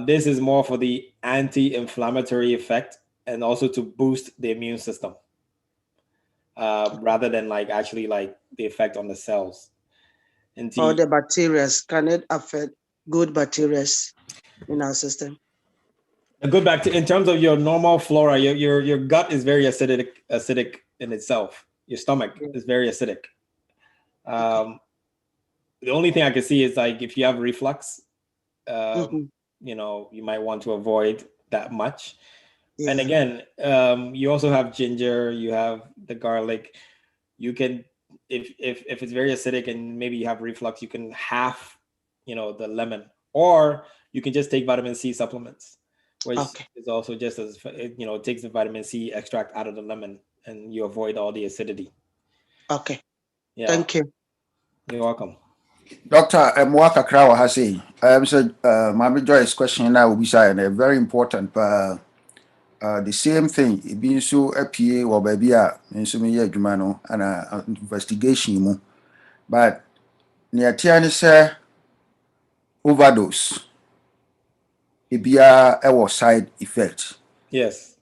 This is more for the anti-inflammatory effect and also to boost the immune system. Rather than actually the effect on the cells. Or the bacteria, can it affect good bacteria in our system? The good bacteria, in terms of your normal flora, your gut is very acidic in itself. Your stomach is very acidic. The only thing I can see is if you have reflux, you might want to avoid that much. Yeah. And again, you also have ginger, you have the garlic. You can if it's very acidic and maybe you have reflux, you can half, the lemon, or you can just take vitamin C supplements, which is also just as, it takes the vitamin C extract out of the lemon and you avoid all the acidity. Okay. Yeah. Thank you. You're welcome. Dr. Mwaka Krawa has said, Mami Joy's question now will be saying a very important, the same thing, it being so a PA or baby, and so many Jumano and investigation, but near Tiani say overdose, it be a side effect. Yes.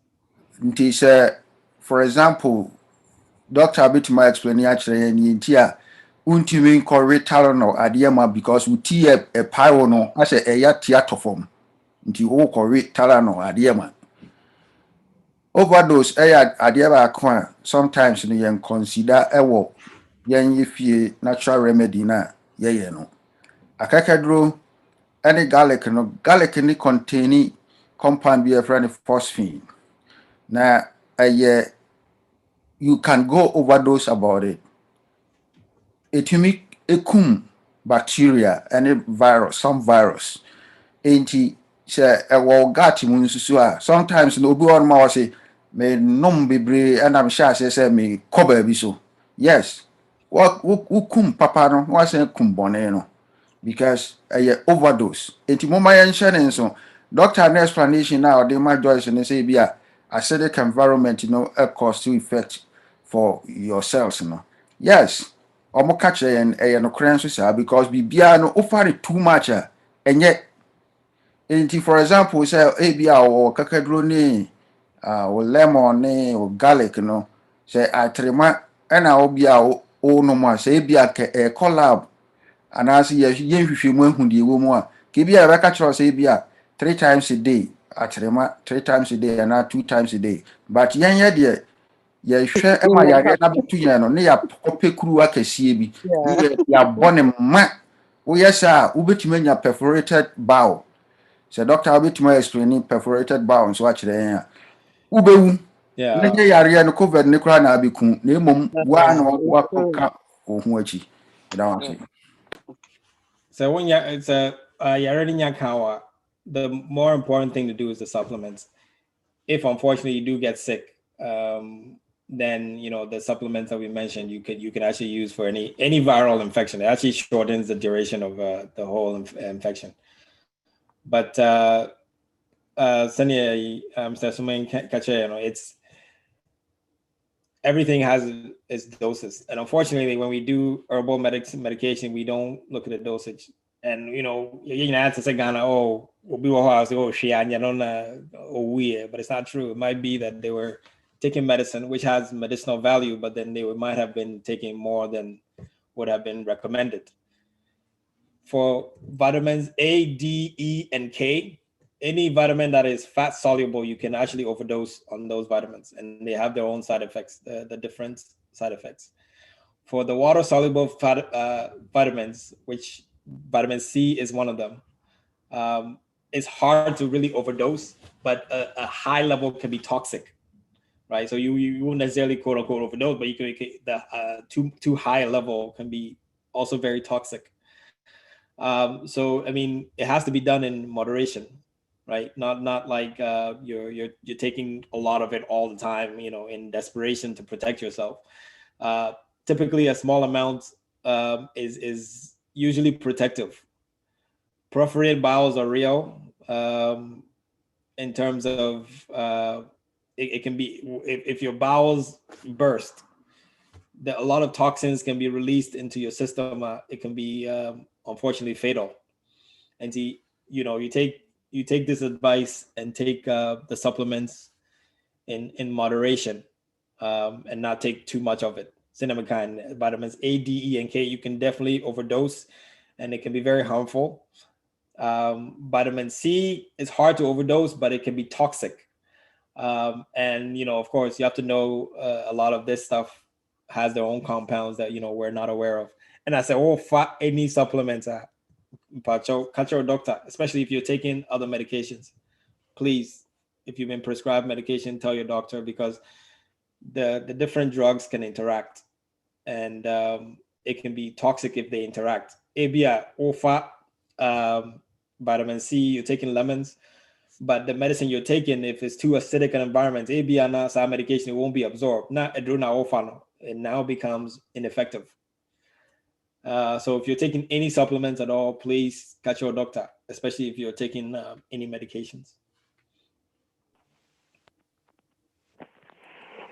Nti say, for example, Doctor bit my explain actually and here untimi nkɔre Tylenol adeɛ ma because uti a pyro no asɛ ɛyɛ theater form nti wo kɔre Tylenol adeɛ ma overdose ɛyɛ adeɛ baako a sometimes no yɛn consider ɛwɔ yɛn yɛ fie natural remedy na yɛyɛ no akakaduro ɛne garlic ni contain compound bi ɛfrɛ no phosphine na ɛyɛ you can go overdose about it. Etumi ekum bacteria and virus, some virus. Enti se ewo gati mu nsusu a sometimes no obi on ma say me nom bebre and I'm sure say me koba bi so. Yes. What kum papa no wa say kum bone no because overdose. Enti mo ma yen hye so doctor an explanation now dey my Joyce and say bia acidic environment a cause to effect for your cells Yes. Omo catch and no cranso because bibia no offer too much and yet for example say abia or kakadro ni or lemon ni or garlic say atrema and obia o no more say bia a collab and as yen hwehwemu ahu de wo mu a ke bia be catch say bia 3 times a day atrema 3 times a day and 2 times a day but yen ye hwɛ ma yare na betu yɛn no ne ya popekuru akasie bi ne ya bɔne ma woyɛ sa wobetumi anya perforated bowel sɛ doctor wobetumi explain perforated bowel so akyerɛ yɛn a wobewu ne nye yare no covid ne kora na abeku na emom wa na wakoka ohun achi da wan say so when it's a yare nya kawa, the more important thing to do is the supplements. If unfortunately you do get sick, then the supplements that we mentioned you can actually use for any viral infection. It actually shortens the duration of the whole infection. But Sanya, Mr. Sumain Kache, it's everything has its doses, and unfortunately, when we do herbal medication, we don't look at the dosage. And you answer say Ghana, oh, we'll be but it's not true. It might be that they were taking medicine which has medicinal value, but then they might have been taking more than would have been recommended. For vitamins A, D, E, and K, any vitamin that is fat soluble, you can actually overdose on those vitamins, and they have their own side effects, the different side effects. For the water soluble vitamins, which vitamin C is one of them, it's hard to really overdose, but a high level can be toxic. Right, so you won't necessarily quote unquote overdose, but you can the too high a level can be also very toxic. So I mean, it has to be done in moderation, right? Not like you're taking a lot of it all the time, in desperation to protect yourself. Typically, a small amount is usually protective. Perforated bowels are real in terms of it can be if your bowels burst, a lot of toxins can be released into your system. It can be unfortunately fatal. And you take this advice and take the supplements in moderation and not take too much of it. Cinnamon, vitamins A, D, E, and K, you can definitely overdose, and it can be very harmful. Vitamin C is hard to overdose, but it can be toxic. And of course, you have to know a lot of this stuff has their own compounds that we're not aware of. And I say, any supplements, catch your doctor, especially if you're taking other medications. Please, if you've been prescribed medication, tell your doctor, because the different drugs can interact. and it can be toxic if they interact. ABA, OFA, vitamin C, you're taking lemons, but the medicine you're taking, if it's too acidic an environment, ABA now some medication, it won't be absorbed. Not adrena OFA, it now becomes ineffective. So if you're taking any supplements at all, please catch your doctor, especially if you're taking any medications.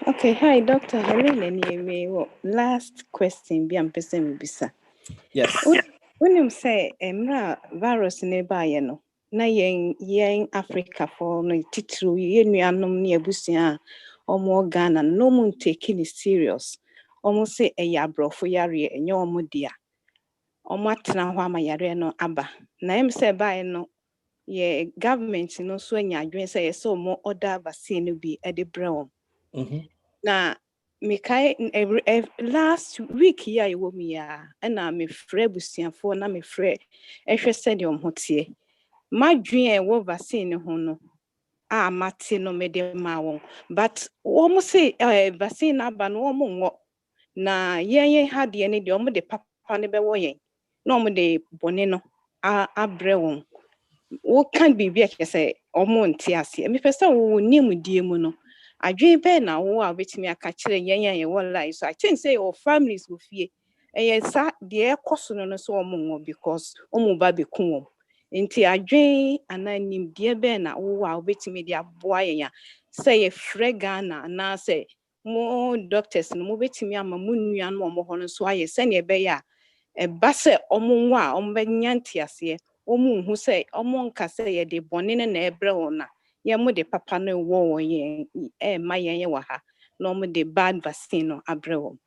Okay, hi, Dr. Helene. Last question, be am bisa. Yes. When you say virus nearby, you know, na yen Africa for no titru, yen nuanom ne abusua omo Ghana, no one taking it serious. Almost say a yabrofo yare and your modia. Omo atena ho ama yare no aba. Na em say by no ye government no so nya adwen say so mo other vaccine no be e de brewom. Na mekai last week here I woke me and I'm a free busianfo na me free ehwe said your hotie. My dream wo vaccine ho no mate no me de ma won, but almost say vaccine aba no mo ngo na yen had de ne de omo de papa ne be wo yen na omo de bone no abre won. Wo kan bibia ke say omo nte ase me pese wo nim die mu no adwen be na wo a betimi aka kire yen wo life. So I think say your families go fie sa de ekoso no so omo ngo because omo ba be kun nti adwen ananim de be na wo a betimi de aboa yen say ye Ghana na say mo doctors no mo betimi ama mo nua no omo ho no so aye se ne be ya ba se omo nwa omo be nyanti ase omo hu say omo nka say ye de bone ne na ebre wona ye mo de papa no wo yen ma yen wa ha no omo de bad vaccine no abre wo.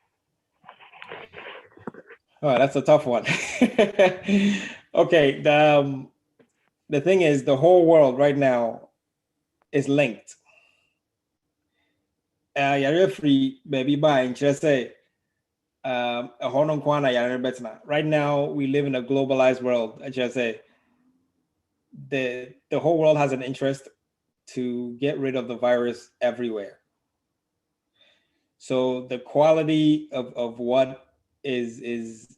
Oh, that's a tough one. Okay, the thing is, the whole world right now is linked. You're free, baby, bye. And just say, right now we live in a globalized world. I just say, the whole world has an interest to get rid of the virus everywhere. So the quality of what is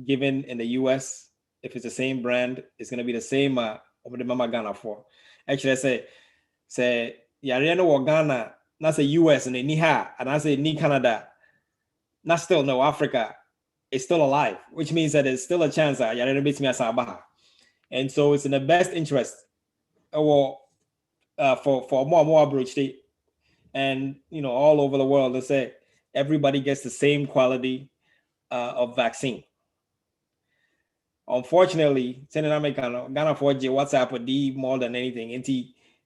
given in the US, if it's the same brand, it's going to be the same over the Mama Ghana for. Actually, I say Yariano or Ghana, not say US and Niha, and I say Ni Canada, not still no Africa is still alive, which means that there's still a chance that Yariano beats me as Sabaha. And so it's in the best interest for more approach, and all over the world, let's say everybody gets the same quality of vaccine. Unfortunately, Ghana 4G, WhatsApp or D more than anything. And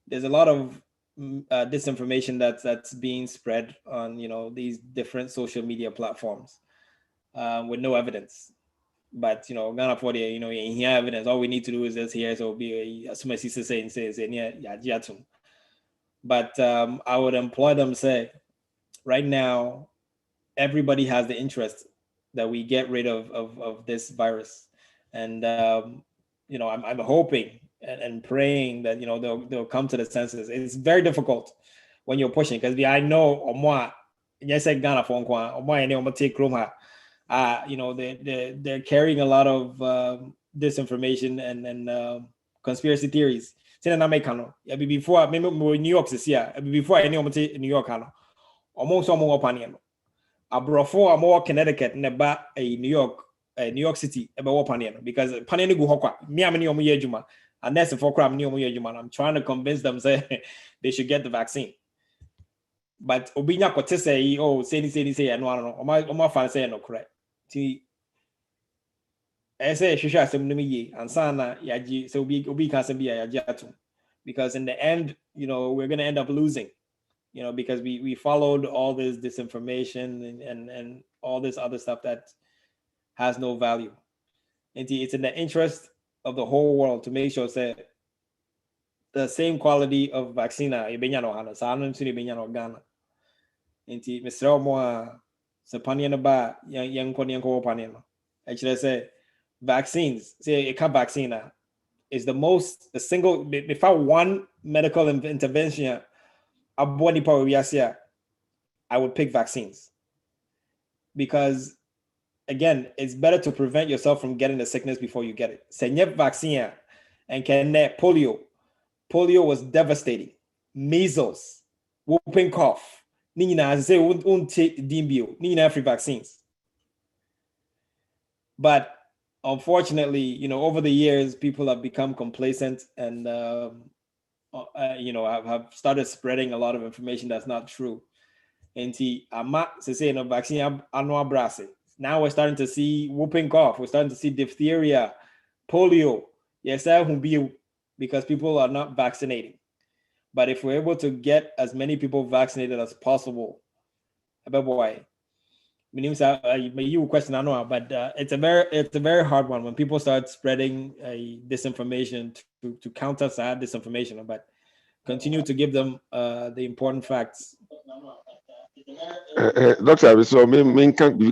there's a lot of disinformation that's being spread on these different social media platforms with no evidence. But Ghana 4G, in here evidence. All we need to do is just hear so be as much as say. But I would employ them say, right now, everybody has the interest that we get rid of this virus. And I'm hoping and praying that they'll come to the senses. It's very difficult when you're pushing, because I know Ghana they're carrying a lot of disinformation and conspiracy theories. Before New York before any New York almost Abrofo more Connecticut neba New York City because paneni go hokwa me amani omo yejuma unless for crime ni omo yejuma. I'm trying to convince them say they should get the vaccine. But obinya kote say say no omo fan say no correct. Ti say shusha asem no ye ansana yaji so obi kan say be yaji atum, because in the end we're going to end up losing. Because we followed all this disinformation and all this other stuff that has no value. And it's in the interest of the whole world to make sure that the same quality of vaccine Ghana. And Mr. Moa Sapanian ba young Panian. Actually, I say vaccines, say a cup vaccine is the single before one medical intervention. I would pick vaccines, because again, it's better to prevent yourself from getting the sickness before you get it. Senye vaccine and polio. Polio was devastating. Measles, whooping cough. Nina say won't take DMBO. Nina free vaccines. But unfortunately, over the years, people have become complacent and have started spreading a lot of information that's not true. And vaccine now we're starting to see whooping cough. We're starting to see diphtheria, polio. Yes, that will be because people are not vaccinating. But if we're able to get as many people vaccinated as possible, you question I know, but it's a very hard one when people start spreading disinformation to counter that disinformation, but continue to give them the important facts. Doctor, so me can't be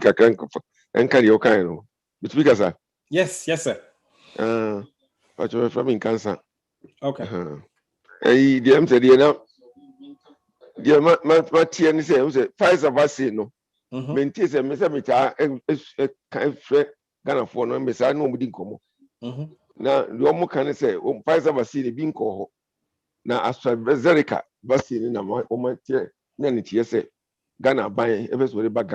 and carry your kind of. Yes, sir. But you're from cancer. Okay. Hey, DM said, my TN say, Pfizer vaccine, no. Maintain a Mr. Ghana for no, Miss, I know we didn't come. Now, the Omo can say, Pfizer vaccine being called. Now, AstraZeneca vaccine in a moment, then it say, Ghana buying every back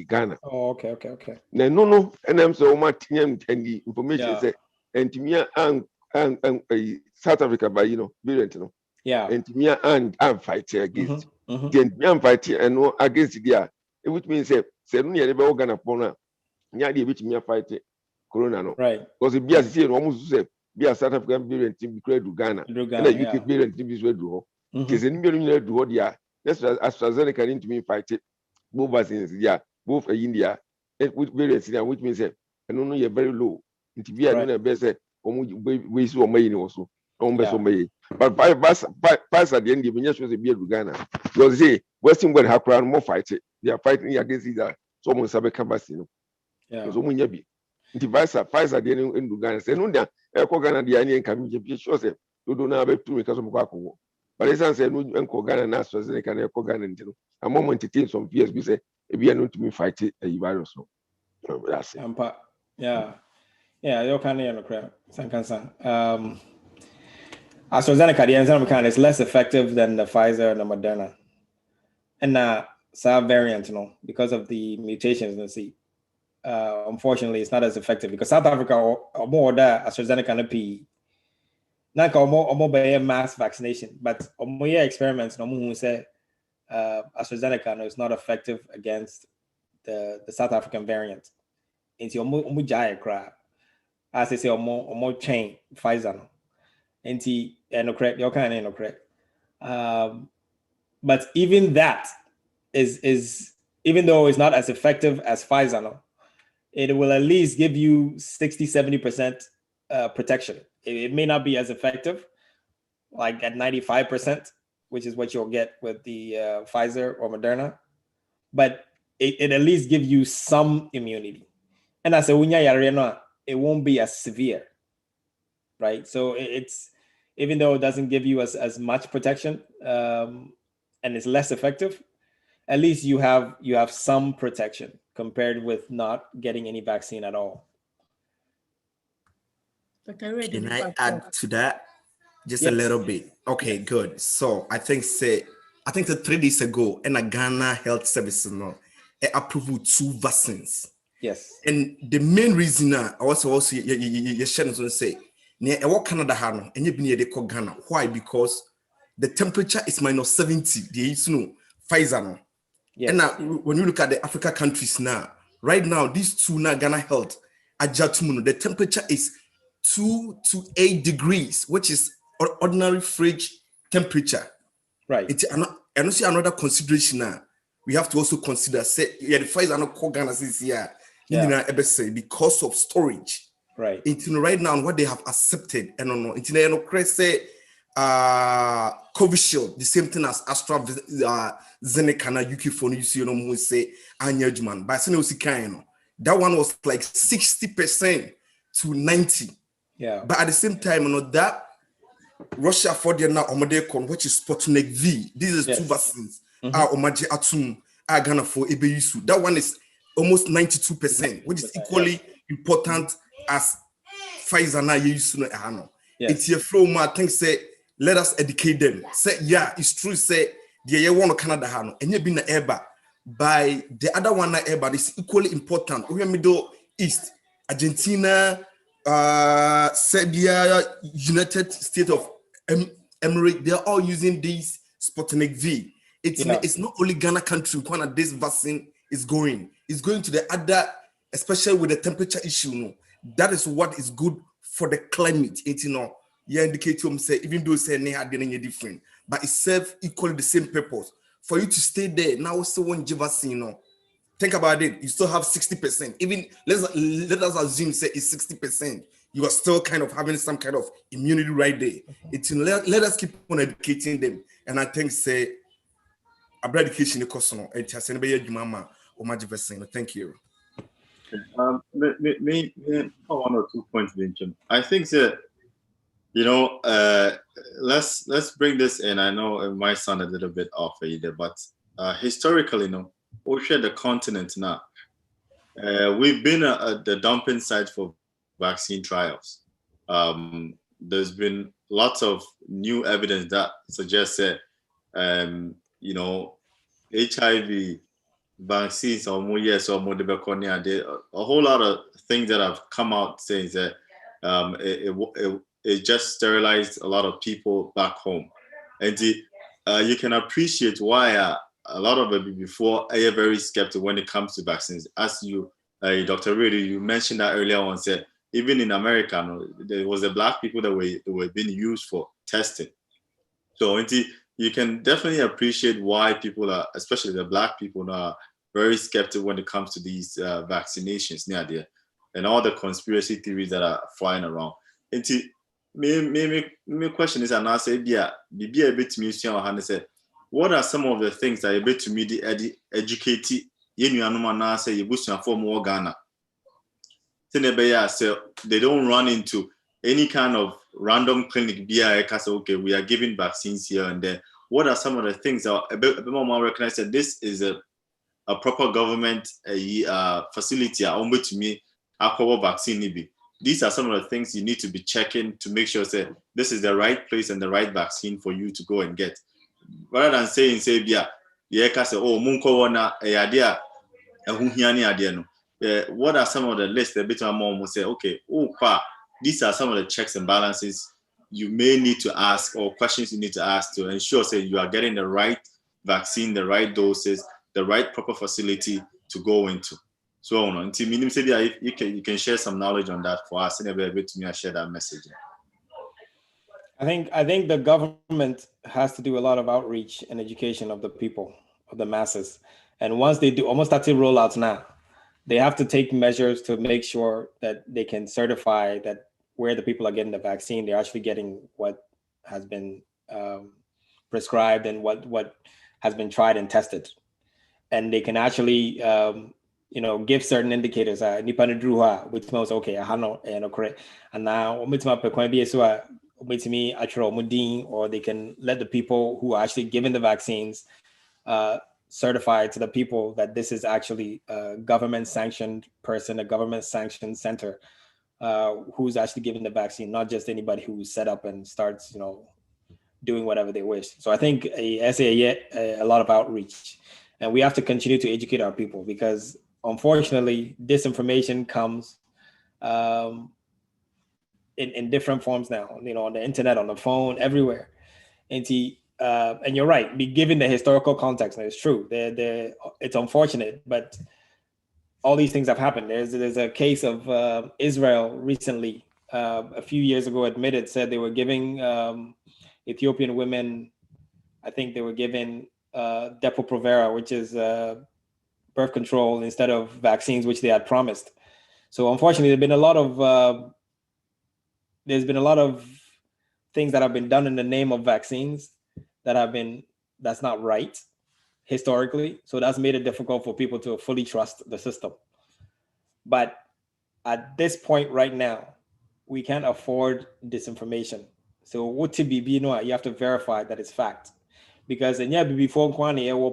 Ghana. Oh, okay. No, and I'm so much and the information say, and to me, and South Africa by variant, yeah, and to me, and I'm fighting against. Then I'm fighting and no against the which means say never Ghana pona, nearly which me fighting Corona, no, right? Because it be as say almost say be a South African variant to be created to Ghana, and a UK variant to be so do. Because in million do what they are. That's AstraZeneca into me fight it. Both vaccines, both India, with variants, which means I don't know you're very low. Into be a best we saw my also. But pass at the end of the year, be Ghana. Because say Western world have crown more fight it. They are fighting against either someone Sabeka Bassino. Yeah, so when you be the vice at the end in Ghana. Say no, there, Ghana, the Indian can be sure say you don't have to because of Kwako. But it's answer no Uncle Ghana and AstraZeneca and Eco Ghana. A moment to take some fears, we say, if you are not to me fight it, a virus. That's it. Yeah, you're kind of in the crowd. AstraZeneca, the enzyme kind is less effective than the Pfizer and the Moderna. And some variant, because of the mutations in the seed. Unfortunately, it's not as effective because South Africa or more that AstraZeneca and P. Not more by mass vaccination, but more experiments, no who say AstraZeneca is not effective against the South African variant. It's your mujaya crab. As I say, or more chain Pfizer. And you're kind of correct. But even that is even though it's not as effective as Pfizer, it will at least give you 60-70% protection. It may not be as effective, like at 95%, which is what you'll get with the Pfizer or Moderna, but it at least gives you some immunity. And as a it won't be as severe, right? So it's even though it doesn't give you as much protection and it's less effective, at least you have some protection compared with not getting any vaccine at all. Can I add to that just a little bit? Okay, good. So I think 3 days ago, in a Ghana Health Service, approved 2 vaccines. Yes. And the main reason I also you say what Canada had and you been Ghana. Why? Because the temperature is -70. There is no Pfizer. Yes. And now when you look at the Africa countries now, right now, these 2 now Ghana Health, the temperature is 2 to 8 degrees, which is ordinary fridge temperature. Right. It's another consideration now. We have to also consider the Pfizer not called Ghana this year. Because of storage. Right. Right now, what they have accepted, and Covishield, the same thing as AstraZeneca and UK for you say Anyajman. But that one was like 60% to 90%. Yeah. But at the same time, that Russia for the now Omodekon, which is Sputnik V. These are 2 vaccines. Omaje Atum, Ghana for Ebeyusu. That one is almost 92%, which is equally important as Pfizer now use no ehano. It's your flow ma think say let us educate them. Say yeah, it's true say the one Canada hano and you been na eba by the other one na eba is equally important. We Middle East, Argentina, Serbia, United States of Emirates, they're all using this Sputnik V. It's not only Ghana country where this vaccine is going. It's going to the other, especially with the temperature issue. No, that is what is good for the climate. It's indicate to say even though say they are different, but it serves equally the same purpose for you to stay there. Now also one vaccine. Think about it. You still have 60%. Even let us assume say it's 60%. You are still kind of having some kind of immunity right there. It's let us keep on educating them. And I think say about education the question. It has anybody mama or magic vaccine. Thank you. Me, 1 or 2 points mentioned. I think that let's bring this in. I know it might sound a little bit off either, but historically, we share the continent now. We've been at the dumping site for vaccine trials. There's been lots of new evidence that suggests that HIV vaccines or more yes or more a whole lot of things that have come out saying that it just sterilized a lot of people back home, and you can appreciate why a lot of it before are very skeptical when it comes to vaccines. As you, Dr. Reedy, you mentioned that earlier on, said even in America, there was the black people that were being used for testing. So you can definitely appreciate why people are, especially the black people, are very skeptical when it comes to these vaccinations near there, and all the conspiracy theories that are flying around. And my question is, and I say, yeah, be a bit museum and say, what are some of the things that you bet to me the educate you say you boost for more Ghana? So they don't run into any kind of random clinic okay, we are giving vaccines here and there. What are some of the things that a bit more recognize that this is a proper government facility to me vaccine? These are some of the things you need to be checking to make sure that this is the right place and the right vaccine for you to go and get. Rather than saying, what are some of the lists a bit more will say, okay, these are some of the checks and balances you may need to ask, or questions you need to ask to ensure that you are getting the right vaccine, the right doses, the right proper facility to go into. So on. You can share some knowledge on that for us, and a bit to me, I share that message. I think the government has to do a lot of outreach and education of the people, of the masses. And once they do, almost starting rollouts now, they have to take measures to make sure that they can certify that where the people are getting the vaccine, they're actually getting what has been prescribed and what has been tried and tested. And they can actually, give certain indicators. Which smells okay. And now, or they can let the people who are actually given the vaccines certify to the people that this is actually a government sanctioned person, a government sanctioned center who's actually giving the vaccine, not just anybody who's set up and starts, doing whatever they wish. So I think a lot of outreach, and we have to continue to educate our people, because unfortunately disinformation comes in different forms now, on the internet, on the phone, everywhere. And you're right, be given the historical context, and it's true. It's unfortunate, but all these things have happened. There's a case of Israel recently, a few years ago, said they were giving Ethiopian women, I think they were given Depo-Provera, which is birth control, instead of vaccines, which they had promised. So unfortunately, there's been a lot of things that have been done in the name of vaccines that's not right historically. So that's made it difficult for people to fully trust the system. But at this point right now, we can't afford disinformation. So what to be, you have to verify that it's fact. Because before will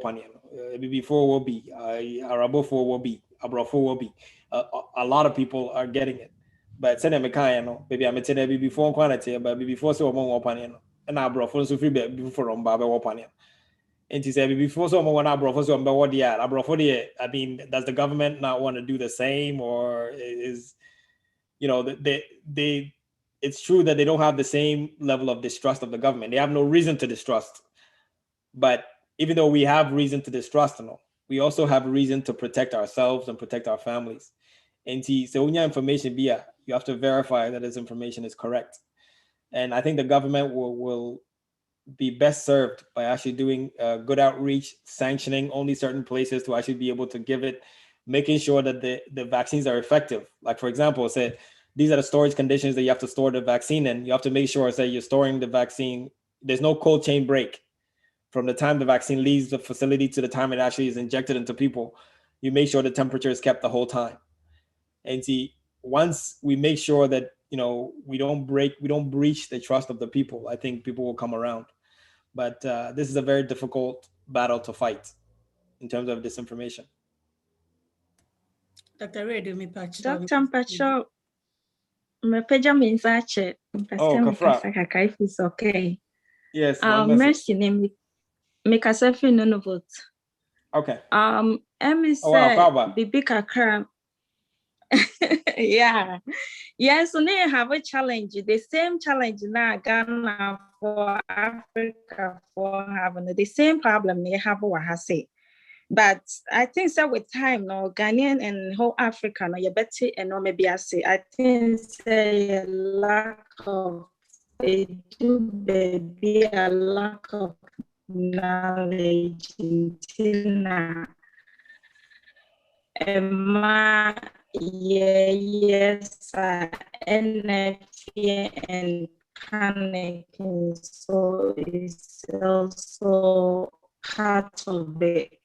be, Arabo will be, abrofo will be. A lot of people are getting it. But send them a kind, maybe I'm a baby before quantity, but before so among opinion. And I brought for so free before on Baba opinion. And he said before someone I brought for some what the I brought for the I mean, does the government not want to do the same, or is they it's true that they don't have the same level of distrust of the government. They have no reason to distrust. But even though we have reason to distrust, we also have reason to protect ourselves and protect our families. And so when your information you have to verify that this information is correct. And I think the government will be best served by actually doing good outreach, sanctioning only certain places to actually be able to give it, making sure that the vaccines are effective. Like, for example, say these are the storage conditions that you have to store the vaccine in. You have to make sure that you're storing the vaccine. There's no cold chain break from the time the vaccine leaves the facility to the time it actually is injected into people. You make sure the temperature is kept the whole time. And once we make sure that we don't breach the trust of the people, I think people will come around. But this is a very difficult battle to fight in terms of disinformation. Dr. Redu, me Dr. Mpacho, me peja mensache. Kafra. If it's okay. Yes. Mercy name me kasefi no vote. Okay. Emi wow, bibi kakra. Yeah, so now you have a challenge, the same challenge now Ghana for Africa for having the same problem they have what I say. But I think so with time, no Ghanaian and whole Africa, no you better and no maybe I say I think say a lack of a lack of knowledge until now. Yes, NFA and panicking, so it's also part of it.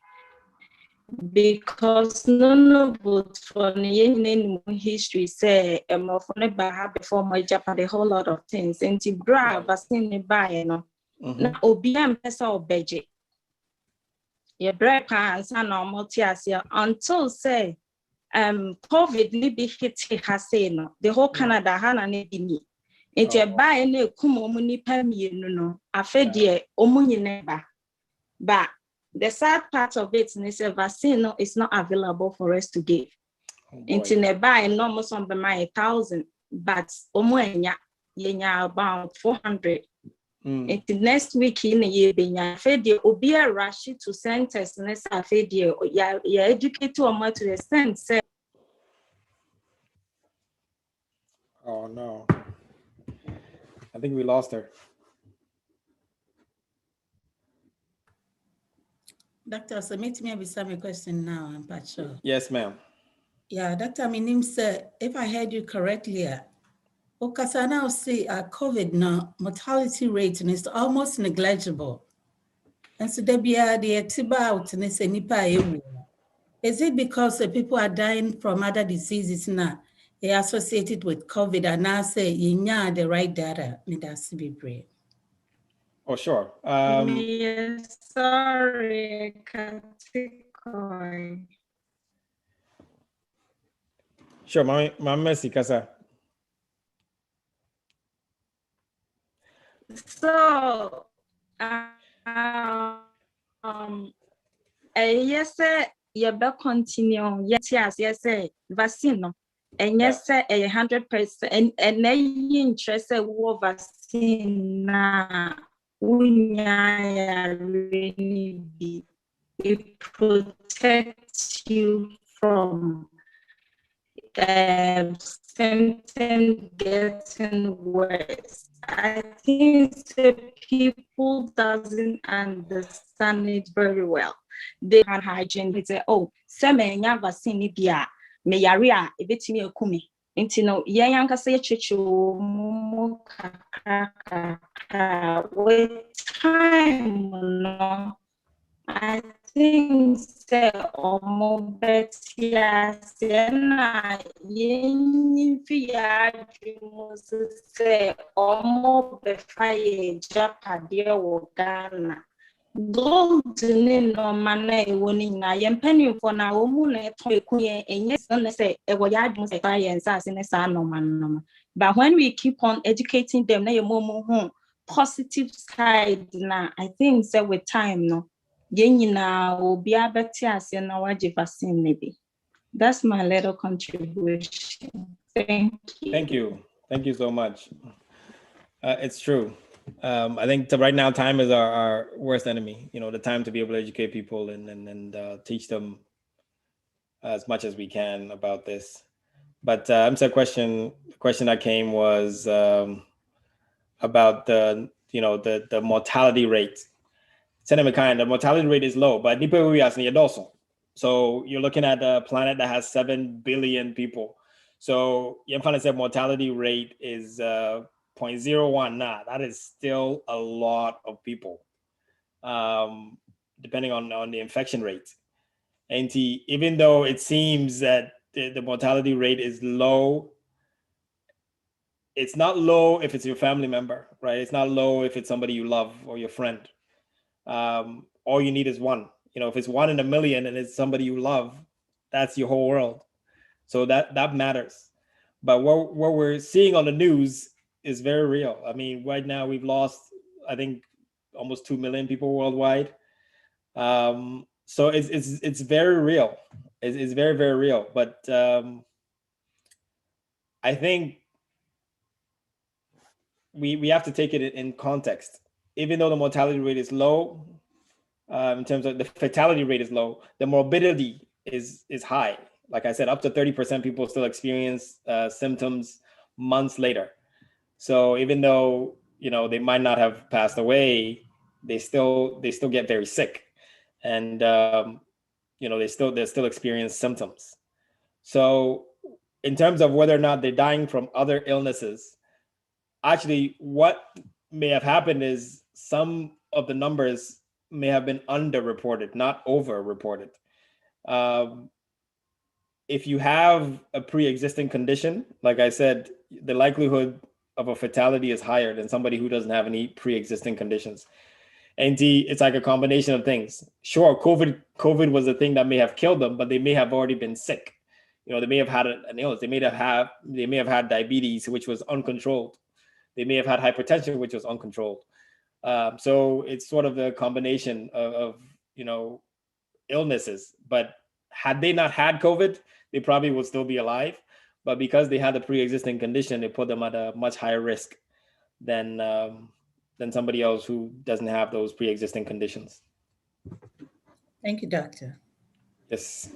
Because none of it from the history say before my Japan a whole lot of things. And to grab a seen by no OBM pesa or budget. Your break and normal tears until say COVID ni be hit has say no the whole Canada hana ne bi ni enti buy na kum omu nipa mienu no afedie omu nyineba but the sad part of it is a vaccine no is not available for us to give enti ne buy no almost on be my 1,000 but omu yenya about 400. Next week in a year, Fedi Obia rush to centers and Fedi, ya educate to a much to the sense. Oh no. I think we lost her. Doctor, submit me a question now, I'm not sure. Yes, ma'am. Yeah, Dr. My name sir, if I heard you correctly, because I now see COVID now mortality rate is almost negligible. And so there be the tiba out and it's a nipa. Is it because the people are dying from other diseases now? They are associated with COVID and now say you know the right data. Me that's to be brave. Oh sure. Sorry, Sure, my mercy, Kasa. So, yes, you better continue. Yes, vaccine. And yes, 100%. And then interest war vaccine na really be. It protects you from symptoms getting worse. I think the people doesn't understand it very well. They have hygiene. They say, "Oh, semenya vaccine bia me yaria ebetimi ekumi." Nti no yan kasa chechu mu kakaka with time no. I think say omo betia sena yin via dreams say omo befaye Japan wo Ghana gold in no manner winning. I am penny for now, moon, and yes, unless a voyage must science as in a son, no man. But when we keep on educating them, they more positive side. Now, I think so with time, no. Yenina will be a better as in our vaccine, maybe. That's my little contribution. Thank you. Thank you. Thank you so much. It's true. I think right now time is our worst enemy. You know, the time to be able to educate people and teach them as much as we can about this. But the question that came was about the mortality rate. The mortality rate is low, but so you're looking at a planet that has 7 billion people. So Yemfana said mortality rate is 0.01 now. That is still a lot of people, depending on the infection rate. And even though it seems that the mortality rate is low, it's not low if it's your family member, right? It's not low if it's somebody you love or your friend. All you need is one. You know, if it's 1 in a million and it's somebody you love, that's your whole world. So that matters. But what we're seeing on the news is very real. I mean, right now we've lost, I think, almost 2 million people worldwide. So it's very real. It's very, very real. But I think we have to take it in context. Even though the mortality rate is low, in terms of the fatality rate is low, the morbidity is high. Like I said, up to 30% people still experience symptoms months later. So even though, you know, they might not have passed away, they still get very sick, and you know, they still experience symptoms. So in terms of whether or not they're dying from other illnesses, actually what may have happened is some of the numbers may have been underreported, not over-reported. If you have a pre-existing condition, like I said, the likelihood of a fatality is higher than somebody who doesn't have any pre-existing conditions. And it's like a combination of things. Sure, COVID was the thing that may have killed them, but they may have already been sick. You know, they may have had an illness. They may have had diabetes, which was uncontrolled. They may have had hypertension, which was uncontrolled. So it's sort of a combination of you know, illnesses. But had they not had COVID, they probably would still be alive. But because they had a pre-existing condition, it put them at a much higher risk than somebody else who doesn't have those pre-existing conditions. Thank you, Doctor. Yes.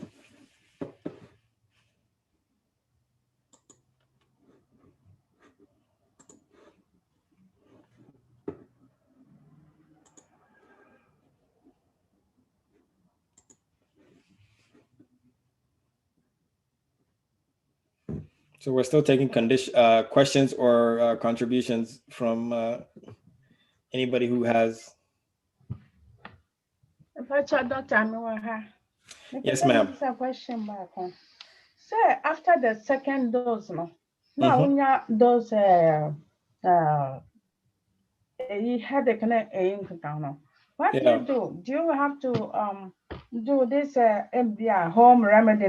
So we're still taking questions or contributions from anybody who has. Yes, ma'am. It's a question back. Sir, after the second dose, no, now those you had a connect what do you do? Do you have to do this MDR home remedy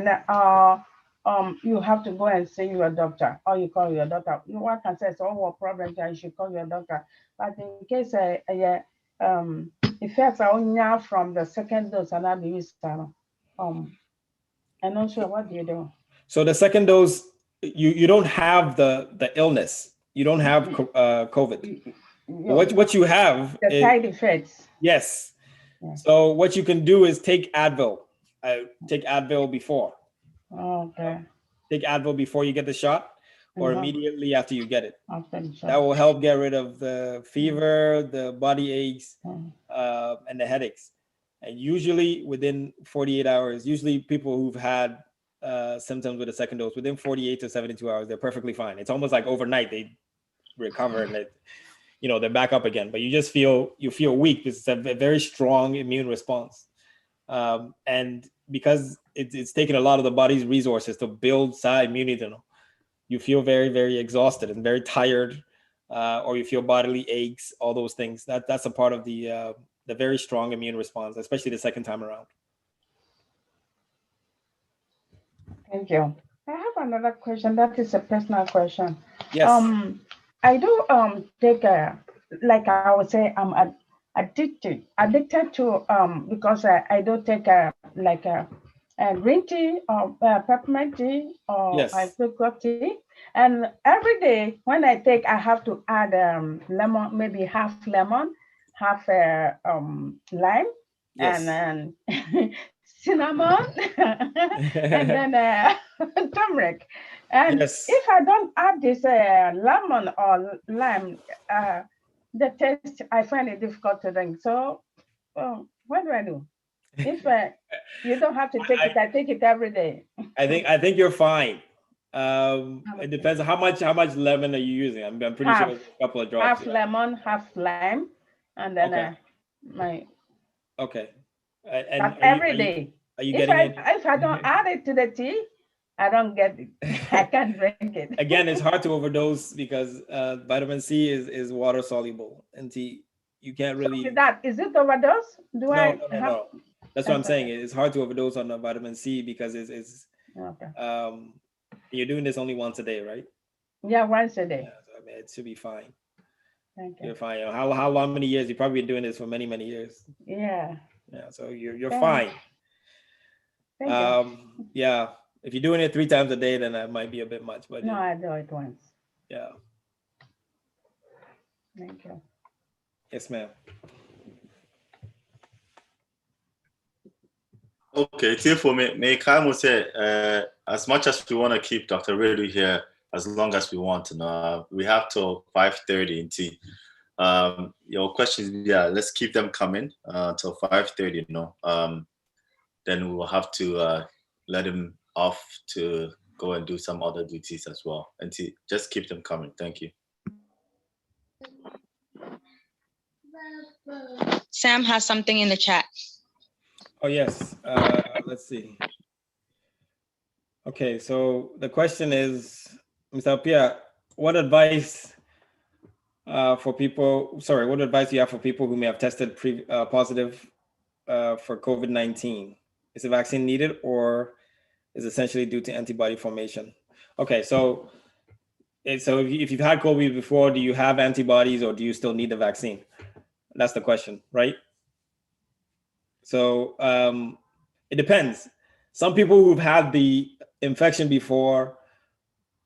you have to go and see your doctor, or you call your doctor? What can say, so what problem you should call your doctor. But in case effects are only from the second dose and not use I'm not sure, what do you do? So the second dose, you don't have the illness. You don't have COVID. What you have the side effects. Yes. Yeah. So what you can do is take Advil. Take Advil before. Okay. Take Advil before you get the shot, or immediately after you get it. That will help get rid of the fever, the body aches, and the headaches. And usually within 48 hours, usually people who've had symptoms with a second dose, within 48 to 72 hours, they're perfectly fine. It's almost like overnight they recover and they're back up again. But you feel weak. It's a very strong immune response. And because it's taken a lot of the body's resources to build immunity, you feel very, very exhausted and very tired, or you feel bodily aches, all those things. That's a part of the the very strong immune response, especially the second time around. Thank you. I have another question. That is a personal question. Yes. I do take like I would say I'm addicted to because I do take like a green tea or peppermint tea or Yes. I take tea, and every day when I take I have to add lemon, maybe half lemon, half lime, Yes. and cinnamon, and then turmeric. And Yes. if I don't add this lemon or lime, the taste, I find it difficult to drink. So what do I do? If you don't have to take it, I take it every day. I think you're fine. It depends on how much lemon are you using. I'm pretty sure it's a couple of drops. Half lemon, half lime, and then my. Okay. And every day. Are you getting it? If I don't add it to the tea, I don't get it. I can't drink it. Again, it's hard to overdose because vitamin C is water soluble, and tea you can't really. So is it overdose? No. That's what I'm saying. It's hard to overdose on the vitamin C because it's you're doing this only once a day, right? Yeah, once a day. Yeah, so, I mean, it should be fine. Thank you. You're fine. How long? Many years? You've probably been doing this for many years. Yeah. Yeah. So you're fine. Thank you. Yeah. If you're doing it 3 times a day, then that might be a bit much. But no, I do it once. Yeah. Thank you. Yes, ma'am. Okay, for me, may I say, as much as we want to keep Dr. Redu here, as long as we want to know, we have till 5:30 in tea. Your questions, let's keep them coming till 5:30. Then we will have to let him off to go and do some other duties as well. And just keep them coming. Thank you. Sam has something in the chat. Oh, yes. Let's see. Okay, so the question is, Mr. Apia, what advice what advice do you have for people who may have tested positive for COVID-19? Is the vaccine needed or is essentially due to antibody formation? Okay, so if you've had COVID before, do you have antibodies or do you still need the vaccine? That's the question, right? So it depends. Some people who've had the infection before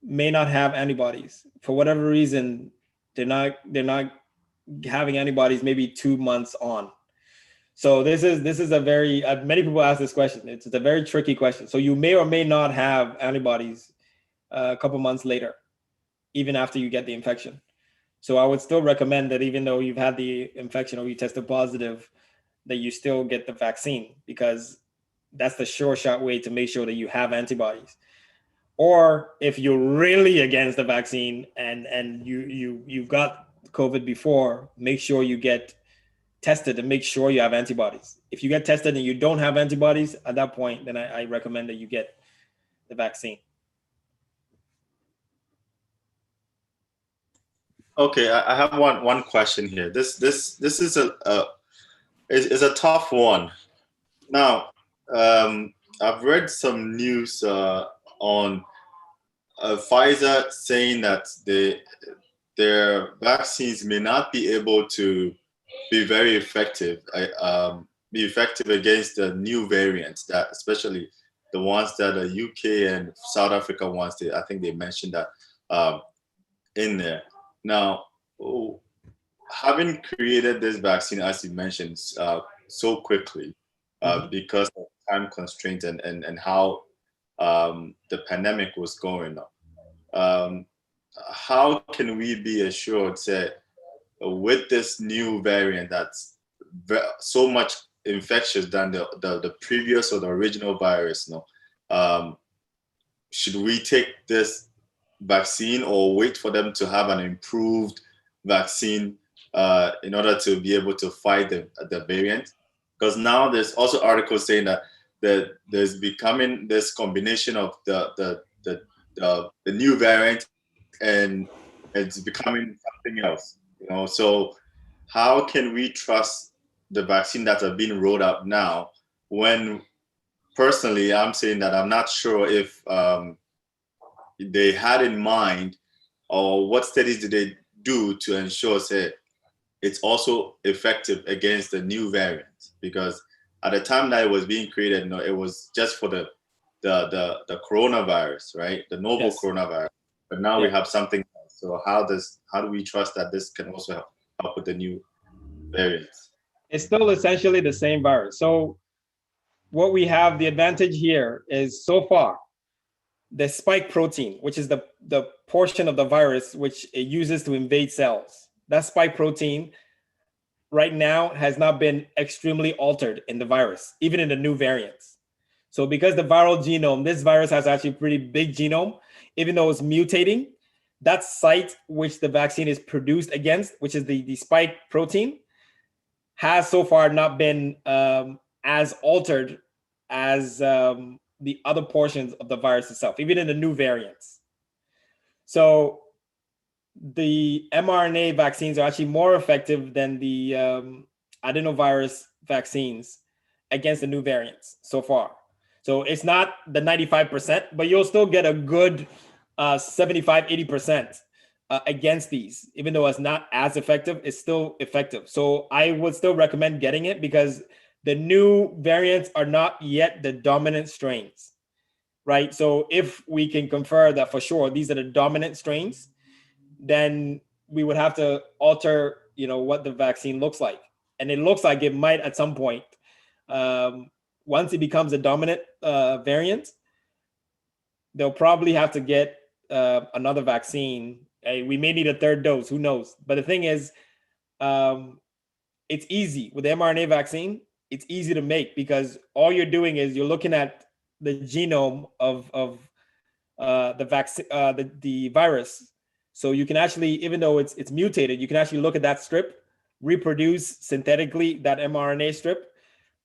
may not have antibodies. For whatever reason, they're not having antibodies maybe 2 months on. So this is a very, many people ask this question. It's a very tricky question. So you may or may not have antibodies a couple months later, even after you get the infection. So I would still recommend that even though you've had the infection or you tested positive, that you still get the vaccine, because that's the sure shot way to make sure that you have antibodies. Or if you're really against the vaccine and you've got COVID before, make sure you get tested and make sure you have antibodies. If you get tested and you don't have antibodies, at that point, then I recommend that you get the vaccine. Okay, I have one question here. This is a tough one. Now, I've read some news on Pfizer saying that their vaccines may not be able to be very effective, against the new variants, that especially the ones that the UK and South Africa ones. I think they mentioned that in there. Now, having created this vaccine, as you mentioned, so quickly, because of time constraints and how the pandemic was going on, how can we be assured that with this new variant that's so much infectious than the previous or the original virus, should we take this vaccine or wait for them to have an improved vaccine in order to be able to fight the variant? Because now there's also articles saying that there's becoming this combination of the new variant and it's becoming something else. So how can we trust the vaccine that are being rolled out now, when personally I'm saying that I'm not sure if they had in mind, or what studies did they do to ensure, say, it's also effective against the new variant? Because at the time that it was being created, it was just for the coronavirus, right? The novel coronavirus. But now we have something else. So how do we trust that this can also help with the new variants? It's still essentially the same virus. So what we have, the advantage here is, so far, the spike protein, which is the portion of the virus which it uses to invade cells, that spike protein right now has not been extremely altered in the virus, even in the new variants. So because the viral genome, this virus has actually a pretty big genome, even though it's mutating, that site which the vaccine is produced against, which is the spike protein, has so far not been as altered as the other portions of the virus itself, even in the new variants. So the mRNA vaccines are actually more effective than the adenovirus vaccines against the new variants so far. So it's not the 95%, but you'll still get a good 75, 80% against these. Even though it's not as effective, it's still effective. So I would still recommend getting it, because the new variants are not yet the dominant strains, right? So if we can confer that for sure these are the dominant strains, then we would have to alter, what the vaccine looks like. And it looks like it might at some point, once it becomes a dominant variant, they'll probably have to get another vaccine. We may need a third dose, who knows? But the thing is, it's easy with the mRNA vaccine. It's easy to make, because all you're doing is you're looking at the genome of the vaccine, the virus. So you can actually, even though it's mutated, you can actually look at that strip, reproduce synthetically that mRNA strip,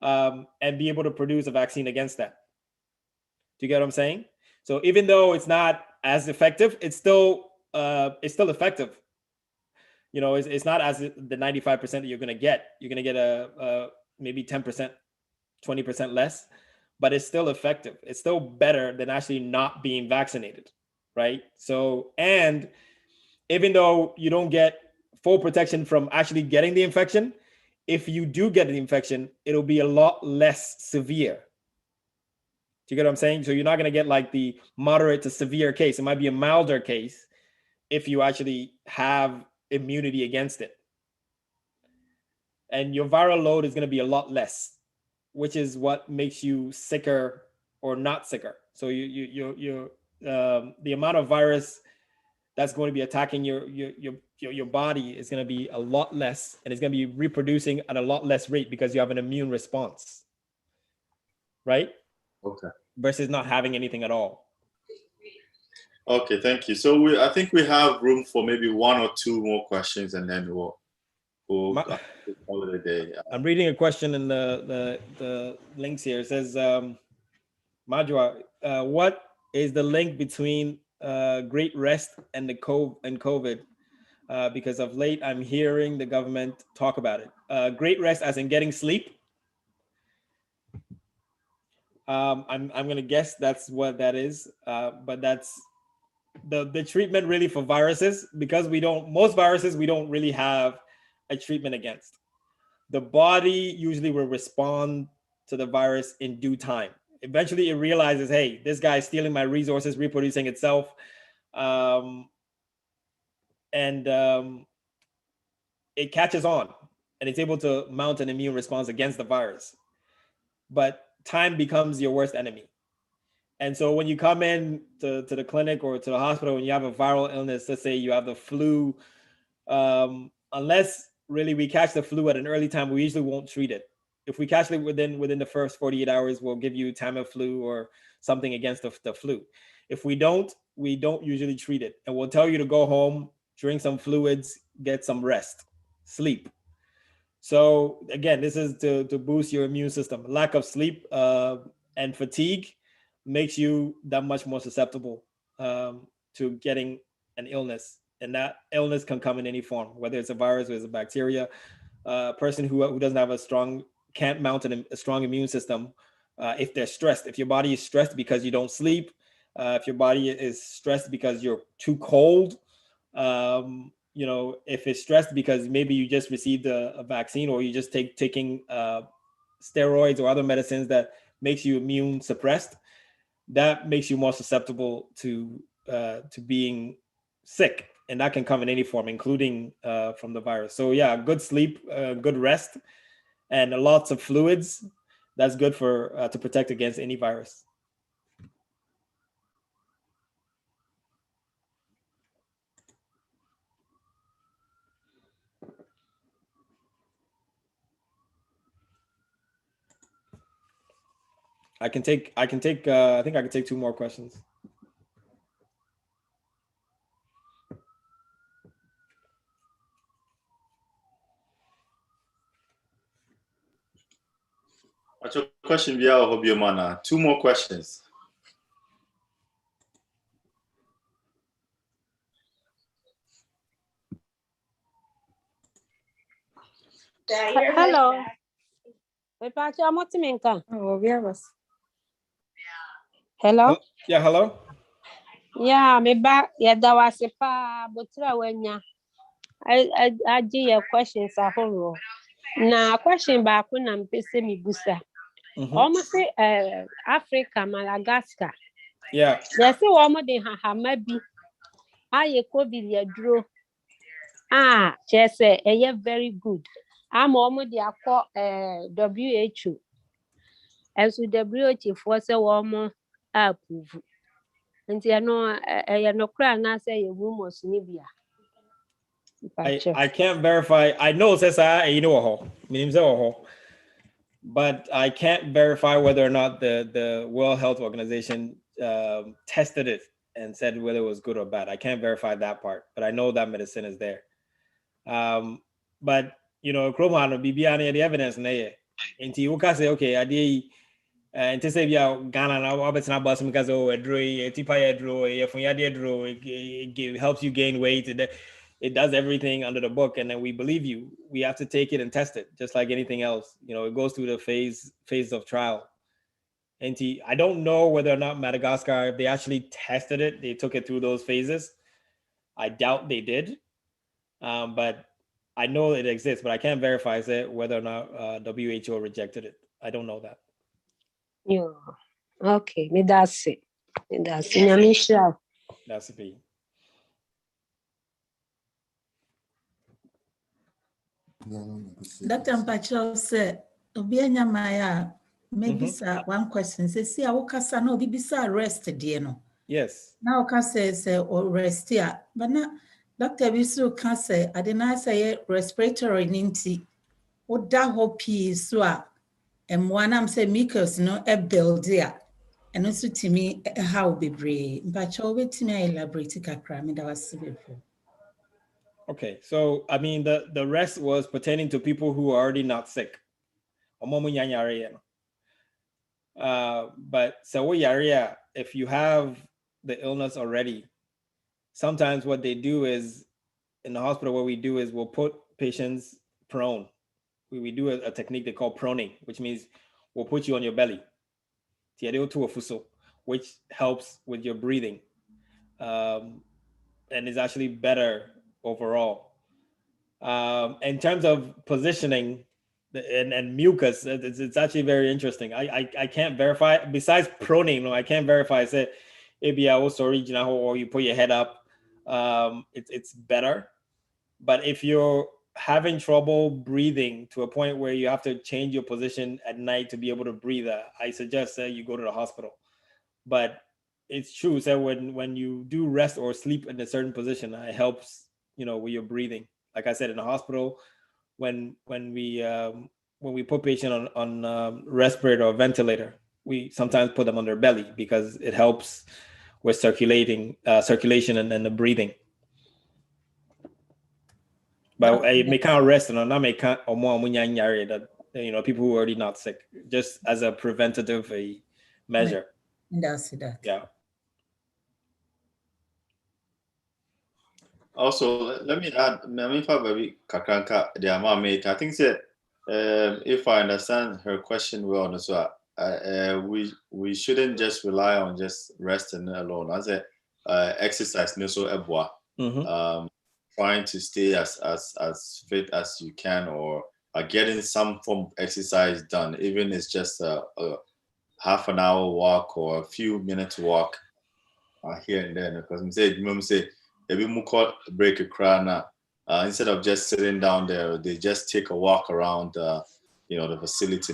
and be able to produce a vaccine against that. Do you get what I'm saying? So even though it's not as effective, it's still effective. It's not as the 95% that you're going to get. You're going to get a maybe 10%, 20% less, but it's still effective. It's still better than actually not being vaccinated, right? So, and even though you don't get full protection from actually getting the infection, if you do get the infection, it'll be a lot less severe. Do you get what I'm saying? So you're not going to get like the moderate to severe case. It might be a milder case if you actually have immunity against it. And your viral load is going to be a lot less, which is what makes you sicker or not sicker. So the amount of virus that's going to be attacking your body is going to be a lot less, and it's going to be reproducing at a lot less rate because you have an immune response, right? Okay. Versus not having anything at all. Okay, thank you. So I think we have room for maybe one or two more questions, and then we'll call it a day. I'm reading a question in the links here. It says, Majwa, what is the link between great rest and COVID? Because of late, I'm hearing the government talk about it. Great rest as in getting sleep. I'm going to guess that's what that is, but that's the treatment really for viruses, because most viruses we don't really have a treatment against. The body usually will respond to the virus in due time. Eventually it realizes, hey, this guy is stealing my resources, reproducing itself. It catches on, and it's able to mount an immune response against the virus. But time becomes your worst enemy. And so when you come in to the clinic or to the hospital and you have a viral illness, let's say you have the flu, unless really we catch the flu at an early time, we usually won't treat it. If we catch it within the first 48 hours, we'll give you Tamiflu or something against the flu. If we don't usually treat it, and we'll tell you to go home, drink some fluids, get some rest, sleep. So again, this is to boost your immune system. Lack of sleep and fatigue makes you that much more susceptible to getting an illness. And that illness can come in any form, whether it's a virus or it's a bacteria. a person who doesn't have can't mount a strong immune system. If they're stressed, if your body is stressed because you don't sleep, if your body is stressed because you're too cold, if it's stressed because maybe you just received a vaccine, or you just taking steroids or other medicines that makes you immune suppressed, that makes you more susceptible to being sick, and that can come in any form, including from the virus. So yeah, good sleep, good rest, and lots of fluids. That's good for to protect against any virus. I think I can take 2 more questions. What's your question, Bia or Hobiomana? 2 more questions. Hello. Hello. Yeah, hello. Yeah, me back. Yeah, that was a pa. But when ya, I do your questions a whole. Na question back when I'm pissing me busa. Almost Africa, Madagascar. Yeah. They say one more than maybe. I COVID ya draw. Just say very good. I'm almost the WHO. And so WHO for say one more approve. And you know cry na say you rumors nibia. I can't verify. I know it says but I can't verify whether or not the World Health Organization tested it and said whether it was good or bad. I can't verify that part, but I know that medicine is there. But Chromano BBN the evidence na until you can say okay, I did and to say Ghana now obviously not because it helps you gain weight. It does everything under the book, and then we believe you. We have to take it and test it, just like anything else. It goes through the phase of trial. And I don't know whether or not Madagascar, if they actually tested it, they took it through those phases. I doubt they did, but I know it exists, but I can't verify whether or not WHO rejected it. I don't know that. Yeah. Okay, me that's it. That's it. That's it. Dr. Mpacho said, Obianya Maya, maybe sir, one question. Say, I woke us no bisa arrest, no. Yes. Now can say or rest here. But now Dr. Bisu can say, I didn't say respiratory ninty. What that hope is so and one am say Mikos no a build there. And also to me, how be brave. But you wait to me elaborate a crime that was before. Okay, so I mean the rest was pertaining to people who are already not sick. But so if you have the illness already, sometimes what they do is in the hospital, what we do is we'll put patients prone. We do a technique they call proning, which means we'll put you on your belly, which helps with your breathing, and is actually better overall. In terms of positioning and mucus, it's actually very interesting. I can't verify, besides proning, I can't verify say ABIOS original or you put your head up. It's better. But if you're having trouble breathing to a point where you have to change your position at night to be able to breathe, I suggest that you go to the hospital. But it's true. So when you do rest or sleep in a certain position, it helps, with your breathing. Like I said, in the hospital, when we put patient on respirator or ventilator, we sometimes put them on their belly because it helps with circulation and the breathing. But I may can't rest and not make or more that people who are already not sick, just as a preventative measure. That's that. Yeah. Also, let me add, Baby Kakranka, the Amame. I think that if I understand her question well, so we shouldn't just rely on just resting alone. As a exercise, trying to stay as fit as you can, or getting some form of exercise done, even if it's just a half an hour walk or a few minutes walk here and there. Because mom say maybe we call break a crana. Instead of just sitting down there, they just take a walk around the facility,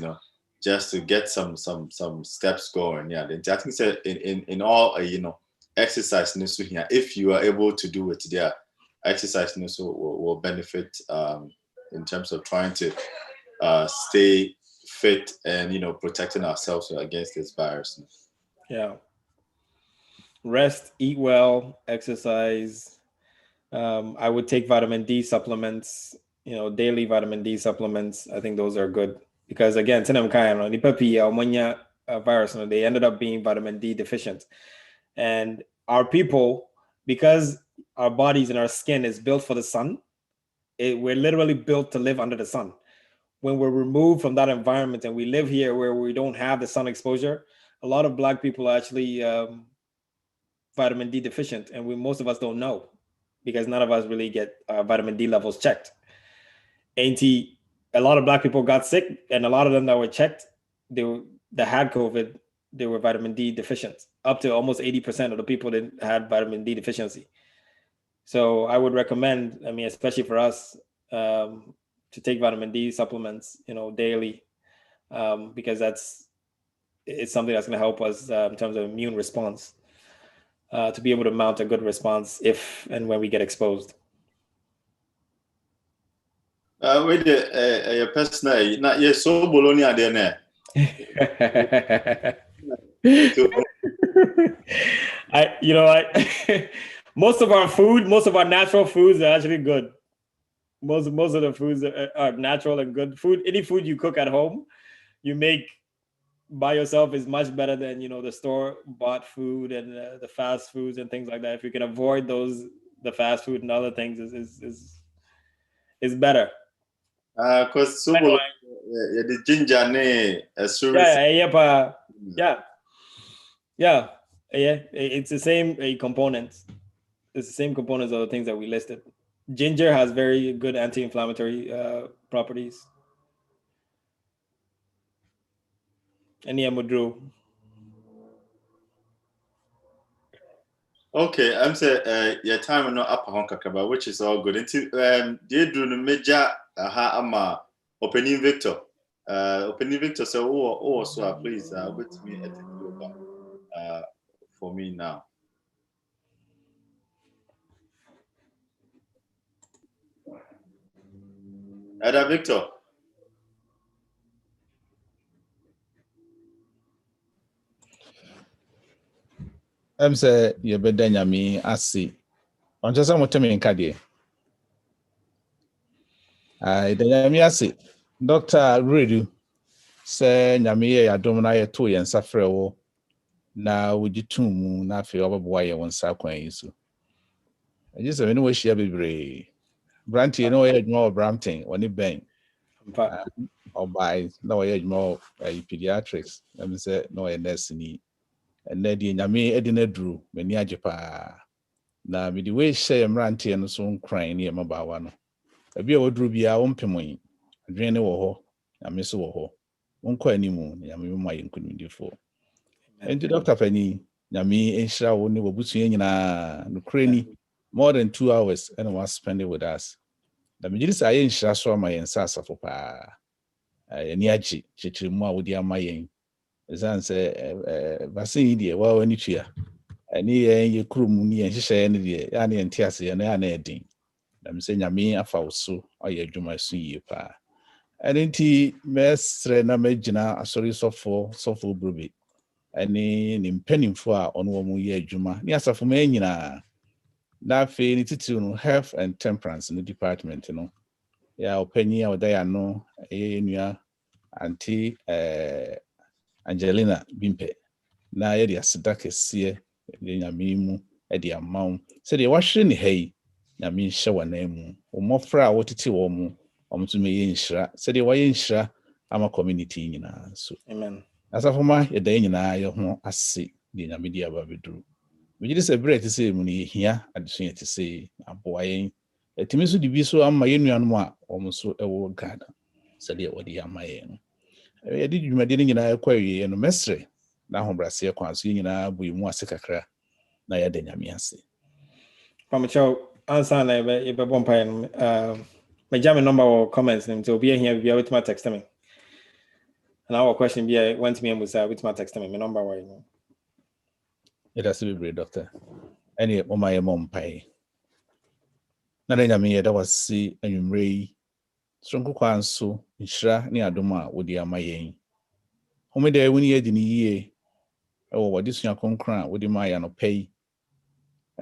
just to get some steps going. Yeah, I think that in all exercise here, if you are able to do it there, exercise will benefit in terms of trying to stay fit and protecting ourselves against this virus. Yeah. Rest, eat well, exercise. I would take vitamin D supplements, daily vitamin D supplements. I think those are good because again, virus, they ended up being vitamin D deficient. And our people, because our bodies and our skin is built for the sun, we're literally built to live under the sun. When we're removed from that environment and we live here where we don't have the sun exposure, a lot of Black people are actually vitamin D deficient, and most of us don't know because none of us really get vitamin D levels checked. A lot of Black people got sick, and a lot of them that were checked, that had COVID, they were vitamin D deficient. Up to almost 80% of the people that had vitamin D deficiency. So I would recommend, especially for us, to take vitamin D supplements, daily, because it's something that's going to help us in terms of immune response. To be able to mount a good response if and when we get exposed. With the person, not yet so Bologna there. Most of our food, most of our natural foods are actually good. Most of the foods are natural and good food. Any food you cook at home, you make by yourself is much better than the store-bought food and the fast foods and things like that. If you can avoid the fast food and other things, is better. Because the ginger yeah. It's the same components. It's the same components of the things that we listed. Ginger has very good anti-inflammatory properties. Okay, I'm saying your time no up kakaba, which is all good. Until they do the major ama opening Victor. Opening Victor say so please with me at for me now. Ada Victor. I'm say you better nyame ase. On just some time in Kadi. I nyame ase. Dr. Redu say nyame ya dom na ye to ye nsafre wo na wogitum na afi obaboa ye won sa kwan yi so. I just say we share bebre. Branty no ye adwuma Brampton woni ben. Or by no ye adwuma pediatrics. Let me say no ye nurse ni. And Nedi Nyame Edinedru, many ajepa. Na midi we share Mranti and so crying near Mabawa. A beer would rubia umpimoy. A drain wo, a miss wo. Unco any moon, Yami my including for. And the Dr. Penny, Yami and Shah only were bussing no cranny more than 2 hours and was spending with us. The Majlis I ain't Shah saw my answer for pa. A niachi, chichimwa with your maying. As I say, vaccine dear, well, any cheer. And ye krum ni nhyehyɛ ne de ya ne ntiase ya na edin nam sɛ nyame afa so ɔyɛ adwuma so yie pa ɛne nti mesrɛ na magina asɔre sɔfo brobe ɛne ne mpanimfo a ɔno wɔ mu yɛ adwuma ne asafo ma nyinaa na afei ne titiri no health and temperance no department no ya ɔpanyin a ɔda ya no ɛyɛ nua anti Angelina Bimpe na yɛ de aseda kɛseɛ de nyame mu de amaw sɛ de wahwere ne ha yi nyame nhyɛ wɔn mu wɔmmɔfra a wɔtete wɔn mu ɔmo nso mɛyɛ nhyira sɛdeɛ wɔyɛ nhyira ama community nyinaa so amen asafoma yɛda yɛn nyinaa yɛ ho ase deɛ nyame de aba bɛduru megye sɛ berɛ te sɛ mu no yɛhia adesua te sɛ aboa yɛn ɛtumi so de bi so ama yɛn nuanom a ɔmo so ɛwɔ Ghana sɛdeɛ wɔde ama yɛn yɛde dwumadi no nyinaa ɛkɔ awie no mɛsrɛ na ahobraseɛ kwan so yɛn nyinaa bu mu ase kakra na yɛda nyame ase Pamcho answer na yɛbɛbɔ mpaeɛ no magya me number wɔ comments nim nti obi ahia bibia wotuma text me and our question be want me amusa wotuma text me number wɔ no yɛda se bebree doctor ɛne ɔma yɛ mɔ mpaeɛ na da nyame yɛda wase anwummerɛ yi soronko kwan so nhyira ne adom a wode ama yɛn homeda woni yɛ de ne yie ɛwɔ wɔde sua kronkron a wode ma yɛ anɔpa yi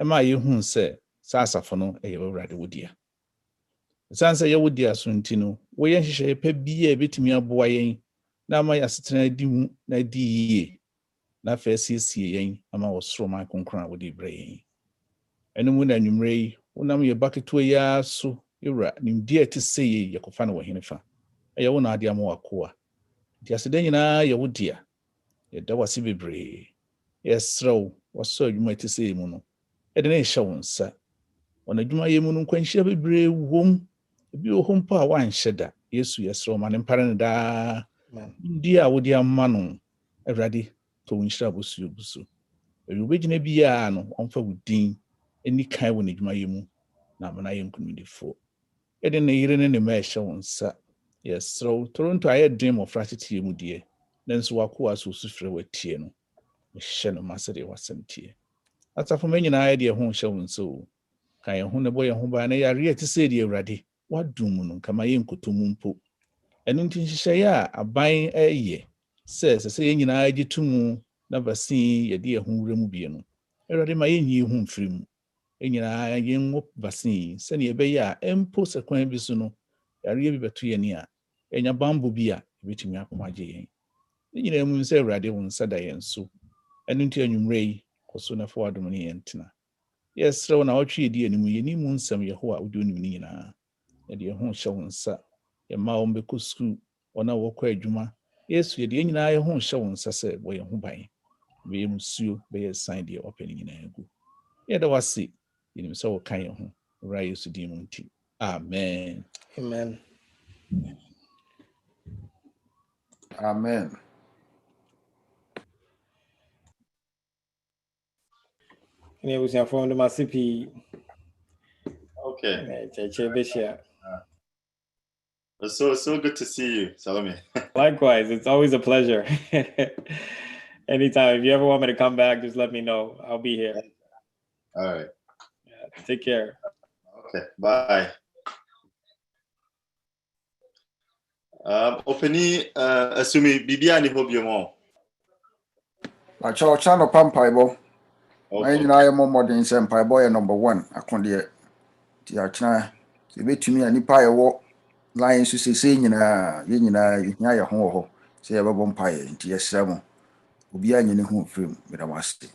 ɛma yɛhu sɛ saa asafo no ɛyɛ Awurade wodia ɛsiane sɛ yɛwo dia so nti no woyɛ nhyehyɛeɛ pa bi a ɛbɛtumi aboa yɛn na ama yɛasetena di mu na di yie na afei asiesie yɛn ama wɔ soro ma kronkron a wode brɛ yɛn ɛno mu na anwummerɛ yi wonam yɛ ba ketewa yi ara so yɛwura nimdeɛ a ɛte sɛ yei yɛkɔfa no wɔ hene fa ɛyɛ wo na ade ama wakoa nti aseda nyinaa yɛ wo dea yɛda wase bebree yɛserɛ wo wɔsɔ adwuma ɛte sɛ yi mu no ɛde ne ɛhyɛ wo nsa ɔna adwuma yɛ mu no nkwanhyia bebree wom ebi wɔ hɔ mpo a wanhyɛ da Yesu yɛserɛ wo ma ne mpare no daa ndi a wode ama no Awurade tɔ wo nhyira bosuo gu so ɛwi wobɛgyina biara no ɔmfa wo din ani kan wɔ n'adwuma yɛ mu na amana yɛ nkonimdifoɔ yɛde ne yere ne ne mma ɛhyɛ wo nsa yɛserɛ wo toronto a yɛden mmɔfra teteɛ mu deɛ nanso wakoa so su frɛ watie no mehyɛ no ma sɛdeɛ wasɛm tie asafo ma nyinaa yɛde ɛho hyɛ wo nsa o ka yɛn ho ne bɔ yɛn ho baa na yɛareɛ te sɛ deɛ Awurade wadom mu no nkama yɛ nkɔtɔ mu mpo ɛno nti nhyehyɛeɛ a aban ɛyɛ sɛ sɛ yɛn nyinaa gye to mu na vaccine yɛde yɛn ho wura mu bie no Awurade ma yɛnyi ho mfiri mu nyinaa yɛn wɔ vaccine sɛnea ɛbɛyɛ a ɛmpo sɛ kwan bi so no yareɛ bi bɛto yɛn a ɛnya bambo bi a ɛbɛtumi akɔma agye yɛn ne nyinaa mu sɛ Awurade wo nsa da yɛn so ɛno nti anwummerɛ yi kɔ so na fa wadom ne yɛn tena yɛserɛ wo na wɔtwe yɛdi anim yɛni mu nsɛm Yehowa wode onim ne nyinaa yɛde yɛn ho hyɛ wo nsa yɛma wɔn bɛkɔ sukuu wɔn a wɔkɔ adwuma Yesu yɛde yɛn nyinaa yɛn ho hyɛ wo nsa sɛ bɔ yɛn ho ban bɛyɛ musuo bɛyɛ san deɛ ɔpɛ ne nyinaa gu yɛda wase yɛnim sɛ wɔka yɛn ho Owura Yesu din mu nti amen amen amen ne abusuafoɔ no mase pii okay kyerɛkyerɛ bɛhyia so good to see you, Salome. Likewise, it's always a pleasure. Anytime, if you ever want me to come back, just let me know. I'll be here. All right. Yeah, take care. Okay, bye. Openi, assuming Bibia ni hope you more. La chano pampaibo. I know more modern sem boy number 1. I can't hear. Tiachna, the way to me and Nipa walk. Lions to say, nyina yɛ ho wɔ hɔ sɛ yɛbɛbɔ mpaeɛ nti yɛsrɛ mo obiara nyɛ ne ho mfirim meda mo ase